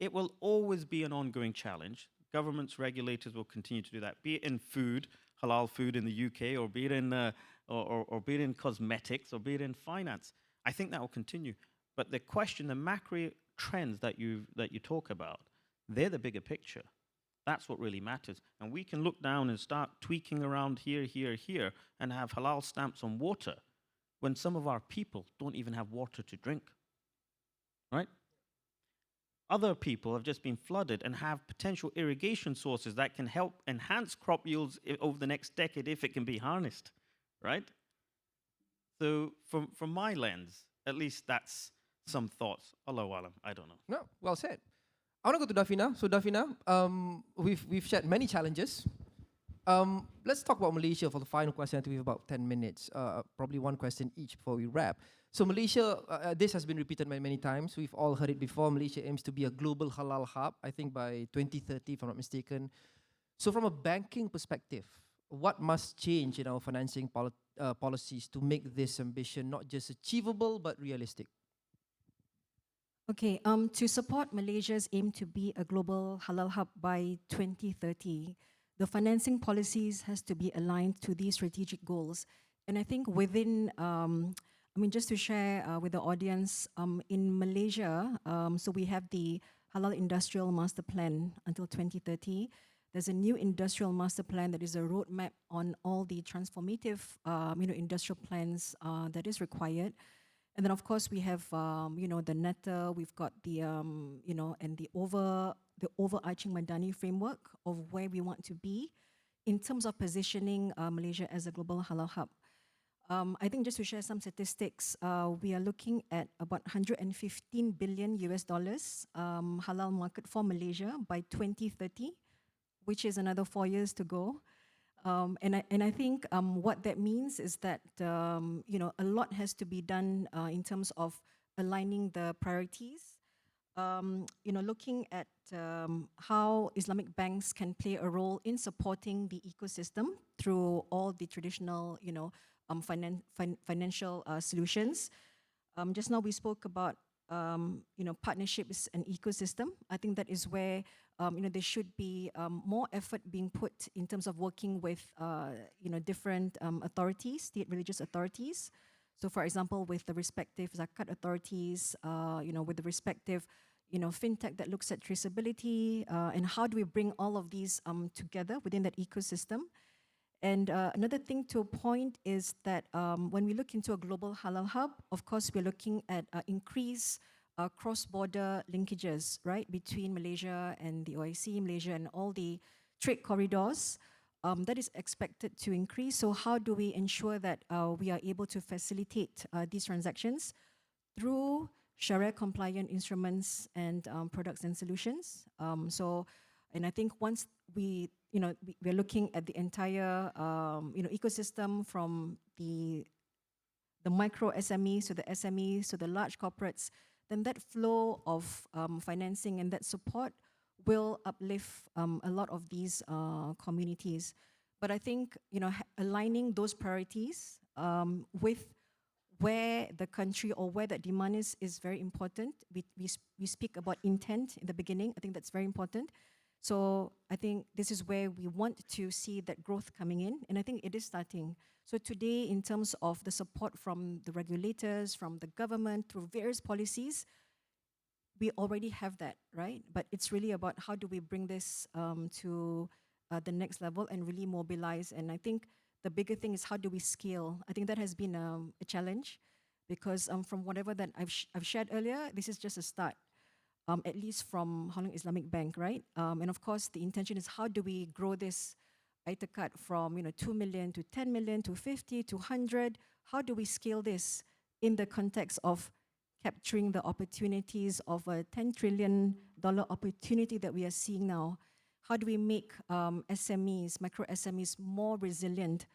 [SPEAKER 4] It will always be an ongoing challenge. Governments, regulators will continue to do that, be it in food, halal food in the UK, or be it in or be it in cosmetics, or be it in finance. I think that will continue. But the question, the macro trends that you talk about, they're the bigger picture. That's what really matters. And we can look down and start tweaking around here, and have halal stamps on water. when some of our people don't even have water to drink, right? Other people have just been flooded and have potential irrigation sources that can help enhance crop yields over the next decade if it can be harnessed, right? So from my lens, at least that's some thoughts. Allahu alam, I don't know.
[SPEAKER 2] No, well said. I want to go to Dafinah. So Dafinah, we've shared many challenges. Let's talk about Malaysia for the final question. I think we have about 10 minutes, probably one question each before we wrap. So Malaysia, this has been repeated many times. We've all heard it before. Malaysia aims to be a global halal hub, I think by 2030, if I'm not mistaken. So from a banking perspective, what must change in our financing policies to make this ambition not just achievable, but realistic?
[SPEAKER 5] Okay, to support Malaysia's aim to be a global halal hub by 2030, the financing policies has to be aligned to these strategic goals. And I think within, just to share with the audience, in Malaysia, so we have the Halal Industrial Master Plan until 2030. There's a new industrial master plan that is a roadmap on all the transformative, industrial plans that is required. And then, of course, we have, the NETA, we've got the, and the overarching Madani framework of where we want to be in terms of positioning Malaysia as a global halal hub. I think just to share some statistics, we are looking at about 115 billion US dollars halal market for Malaysia by 2030, which is another 4 years to go. And I think what that means is that a lot has to be done in terms of aligning the priorities. Looking at how Islamic banks can play a role in supporting the ecosystem through all the traditional, financial solutions. Just now we spoke about partnerships and ecosystem. I think that is where there should be more effort being put in terms of working with different authorities, state religious authorities. So, for example, with the respective zakat authorities, with the respective fintech that looks at traceability, and how do we bring all of these together within that ecosystem. And another thing to point is that when we look into a global halal hub, of course, we're looking at increased cross-border linkages, right, between Malaysia and the OIC, Malaysia and all the trade corridors. That is expected to increase. So how do we ensure that we are able to facilitate these transactions through Sharia-compliant instruments and products and solutions? And I think once we're looking at the entire ecosystem from the micro SMEs to the SMEs to the large corporates, then that flow of financing and that support will uplift a lot of these communities. But I think aligning those priorities with where the country or where that demand is very important. We speak about intent in the beginning. I think that's very important. So I think this is where we want to see that growth coming in, and I think it is starting. So today, in terms of the support from the regulators, from the government, through various policies, we already have that, right? But it's really about how do we bring this to the next level and really mobilize. And I think the bigger thing is how do we scale? I think that has been a challenge because from whatever that I've shared earlier, this is just a start. At least from Halal Islamic Bank, right? And of course, the intention is how do we grow this cut from 2 million to 10 million to 50 to 100? How do we scale this in the context of capturing the opportunities of a $10 trillion opportunity that we are seeing now? How do we make SMEs, micro SMEs more resilient?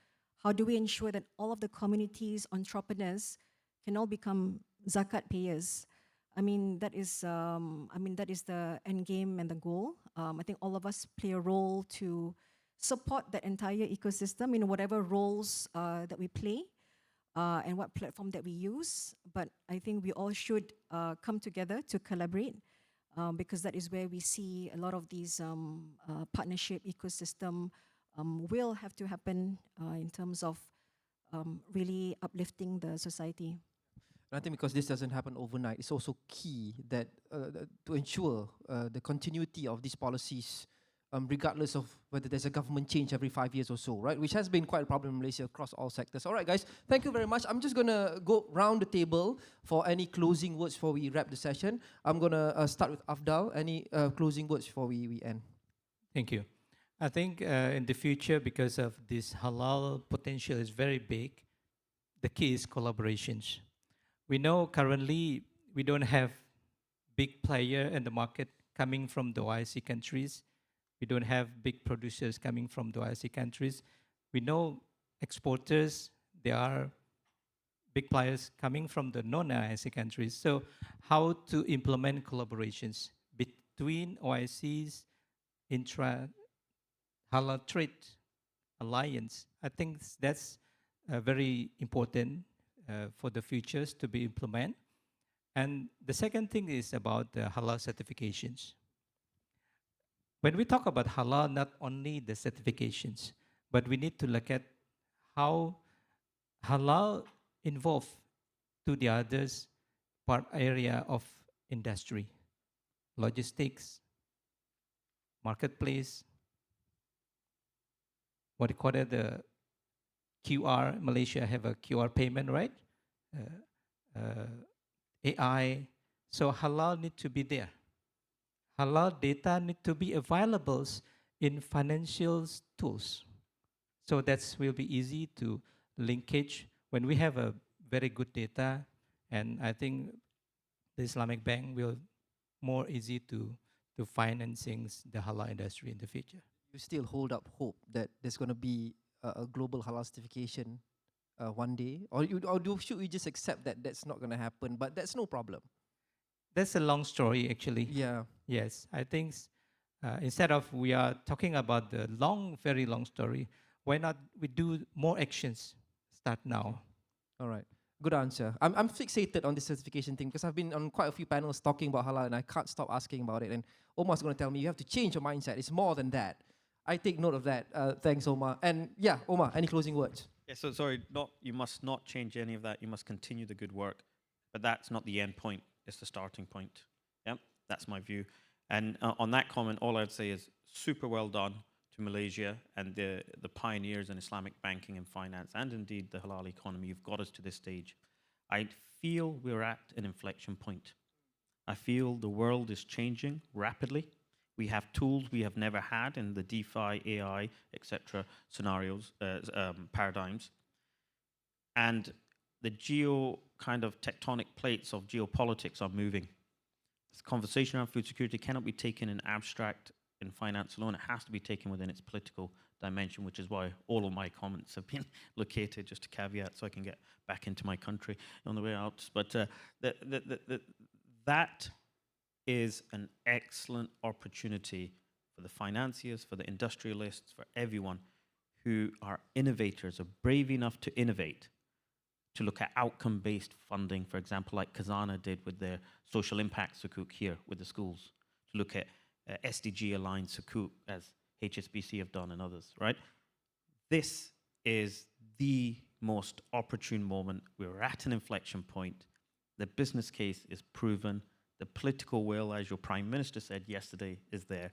[SPEAKER 5] How do we ensure that all of the communities, entrepreneurs can all become zakat payers? I mean, that is the end game and the goal. I think all of us play a role to support that entire ecosystem in whatever roles that we play and what platform that we use. But I think we all should come together to collaborate because that is where we see a lot of these partnership ecosystem will have to happen in terms of really uplifting the society.
[SPEAKER 2] And I think because this doesn't happen overnight, it's also key that to ensure the continuity of these policies regardless of whether there's a government change every 5 years or so, right? Which has been quite a problem in Malaysia across all sectors. All right, guys, thank you very much. I'm just going to go round the table for any closing words before we wrap the session. I'm going to start with Afdhal. Any closing words before we end?
[SPEAKER 3] Thank you. I think in the future, because of this halal potential is very big, the key is collaborations. We know currently we don't have big player in the market coming from the OIC countries. We don't have big producers coming from the OIC countries. We know exporters, there are big players coming from the non-OIC countries. So how to implement collaborations between OICs, intra-halal trade alliance? I think that's very important for the futures to be implemented. And the second thing is about the halal certifications. When we talk about halal, not only the certifications, but we need to look at how halal involve to the others part area of industry, logistics, marketplace, what you call it, the QR. Malaysia have a QR payment, right? AI. So halal need to be there. Halal data need to be available in financial tools. So that will be easy to linkage when we have a very good data. And I think the Islamic Bank will more easy to financing the halal industry in the future.
[SPEAKER 2] You still hold up hope that there's going to be a global halal certification one day? Or should we just accept that that's not going to happen, but that's no problem?
[SPEAKER 3] That's a long story, actually.
[SPEAKER 2] Yeah.
[SPEAKER 3] Yes, I think instead of we are talking about the long, very long story, why not we do more actions start now?
[SPEAKER 2] All right. Good answer. I'm fixated on the certification thing because I've been on quite a few panels talking about halal and I can't stop asking about it. And Omar's going to tell me you have to change your mindset. It's more than that. I take note of that. Thanks, Omar. And yeah, Omar, any closing words?
[SPEAKER 4] Yeah, so sorry, you must not change any of that. You must continue the good work. But that's not the end point. It's the starting point. Yeah, that's my view. And on that comment, all I'd say is super well done to Malaysia and the pioneers in Islamic banking and finance, and indeed the halal economy. You've got us to this stage. I feel we're at an inflection point. I feel the world is changing rapidly. We have tools we have never had in the DeFi, AI, etc. scenarios, paradigms. And the kind of tectonic plates of geopolitics are moving. This conversation around food security cannot be taken in abstract in finance alone. It has to be taken within its political dimension, which is why all of my comments have been located, just a caveat, so I can get back into my country on the way out. But that is an excellent opportunity for the financiers, for the industrialists, for everyone who are innovators, are brave enough to innovate, to look at outcome-based funding, for example, like Khazanah did with their social impact sukuk here with the schools, to look at SDG-aligned sukuk as HSBC have done and others, right? This is the most opportune moment. We're at an inflection point. The business case is proven. The political will, as your Prime Minister said yesterday, is there.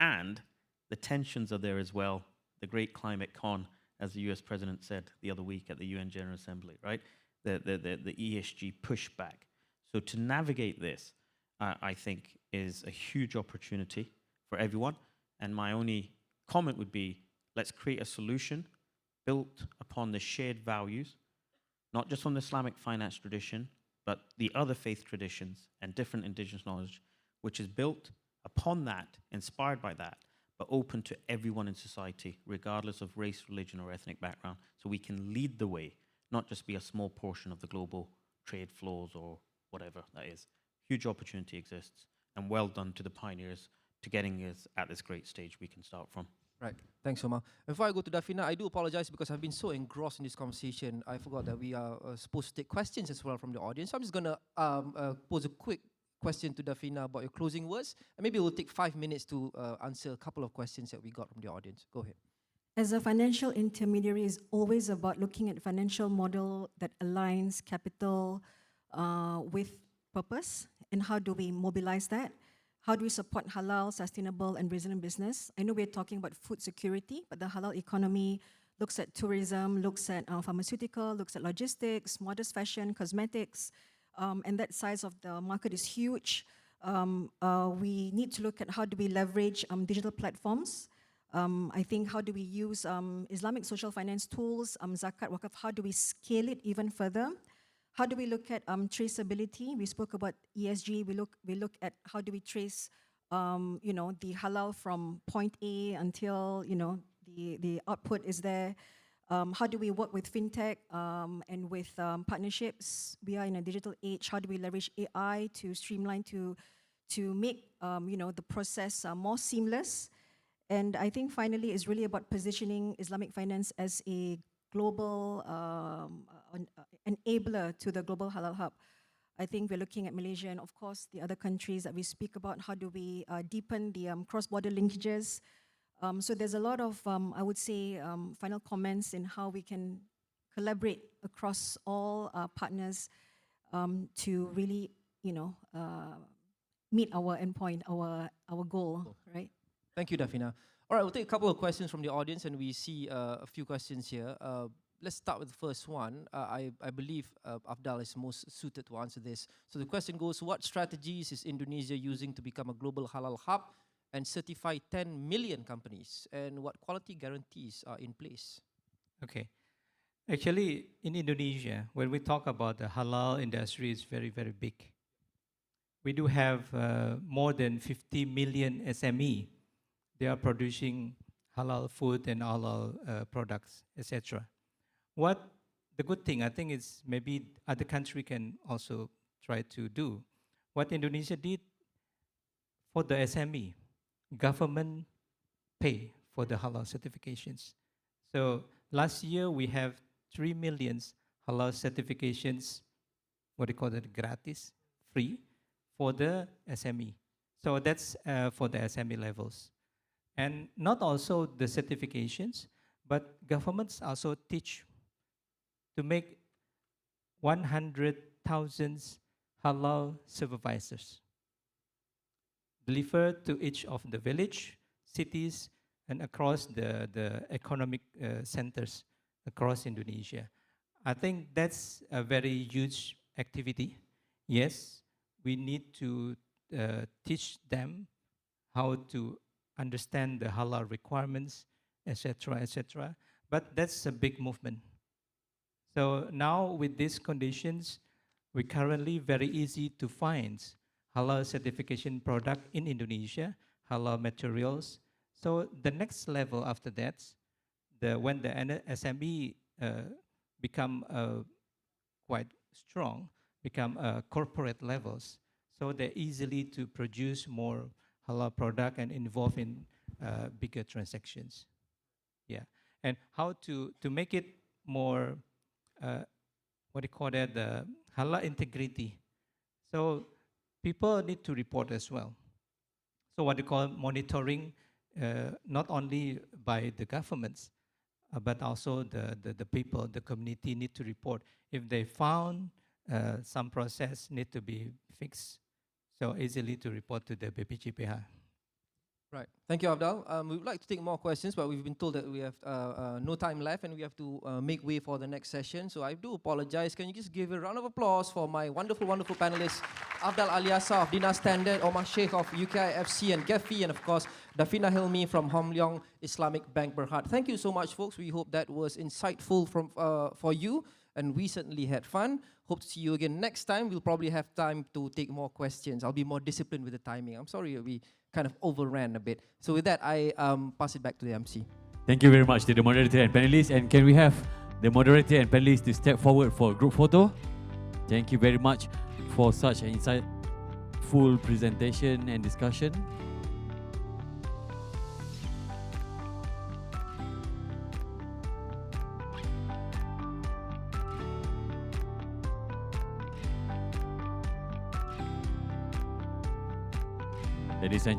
[SPEAKER 4] And the tensions are there as well. The great climate con, as the US President said the other week at the UN General Assembly, right? The ESG pushback. So to navigate this, I think, is a huge opportunity for everyone. And my only comment would be, let's create a solution built upon the shared values, not just from the Islamic finance tradition, but the other faith traditions and different indigenous knowledge, which is built upon that, inspired by that, but open to everyone in society, regardless of race, religion, or ethnic background, so we can lead the way, not just be a small portion of the global trade flows or whatever that is. Huge opportunity exists, and well done to the pioneers to getting us at this great stage we can start from.
[SPEAKER 2] Right. Thanks, Omar. Before I go to Dafinah, I do apologize because I've been so engrossed in this conversation. I forgot that we are supposed to take questions as well from the audience. So I'm just going to pose a quick question to Dafinah about your closing words. And maybe we'll take 5 minutes to answer a couple of questions that we got from the audience. Go ahead.
[SPEAKER 5] As a financial intermediary, is always about looking at financial model that aligns capital with purpose, and how do we mobilize that? How do we support halal, sustainable, and resilient business? I know we're talking about food security, but the halal economy looks at tourism, looks at pharmaceutical, looks at logistics, modest fashion, cosmetics, and that size of the market is huge. We need to look at how do we leverage digital platforms. I think how do we use Islamic social finance tools, zakat, wakaf, how do we scale it even further? How do we look at traceability? We spoke about ESG. We look at how do we trace, the halal from point A until the output is there. How do we work with fintech and with partnerships? We are in a digital age. How do we leverage AI to streamline to make the process more seamless? And I think finally it's really about positioning Islamic finance as a global enabler to the global halal hub. I think we're looking at Malaysia and of course the other countries that we speak about. How do we deepen the cross-border linkages? So there's a lot of, I would say, final comments in how we can collaborate across all partners to really, meet our endpoint, our goal, right?
[SPEAKER 2] Thank you, Dafinah. All right, we'll take a couple of questions from the audience, and we see a few questions here. Let's start with the first one. I believe Afdhal is most suited to answer this. So the question goes, what strategies is Indonesia using to become a global halal hub and certify 10 million companies? And what quality guarantees are in place?
[SPEAKER 3] Okay. Actually, in Indonesia, when we talk about the halal industry, it's very, very big. We do have more than 50 million SME. They are producing halal food and halal products, etc. What the good thing, I think, is maybe other country can also try to do. What Indonesia did for the SME, government pay for the halal certifications. So last year we have 3 million halal certifications, what do you call it, gratis, free, for the SME. So that's for the SME levels. And not also the certifications, but governments also teach to make 100,000 halal supervisors delivered to each of the village, cities, and across the economic centers across Indonesia. I think that's a very huge activity. Yes, we need to teach them how to understand the halal requirements, etc., etc. But that's a big movement. So now with these conditions, we currently very easy to find halal certification product in Indonesia, halal materials. So the next level after that, when the SME become quite strong, become corporate levels, so they're easily to produce more halal product and involve in bigger transactions. Yeah, and how to make it more, what do you call that, the halal integrity. So people need to report as well. So what you call monitoring, not only by the governments, but also the people, the community need to report. If they found some process need to be fixed, so easily to report to the BPJPH.
[SPEAKER 2] Right. Thank you, Afdhal. We would like to take more questions, but we've been told that we have no time left and we have to make way for the next session. So I do apologize. Can you just give a round of applause for my wonderful, wonderful panelists, Afdhal Aliasar of DinarStandard, Omar Shaikh of UKIFC and GEFI, and of course, Dafinah Hilmi from Leong Islamic Bank Berhad. Thank you so much, folks. We hope that was insightful for you, and we certainly had fun. Hope to see you again next time. We'll probably have time to take more questions. I'll be more disciplined with the timing. I'm sorry we kind of overran a bit. So with that, I pass it back to the MC.
[SPEAKER 1] Thank you very much to the moderator and panelists. And can we have the moderator and panelists to step forward for a group photo? Thank you very much for such an insightful presentation and discussion. Ladies and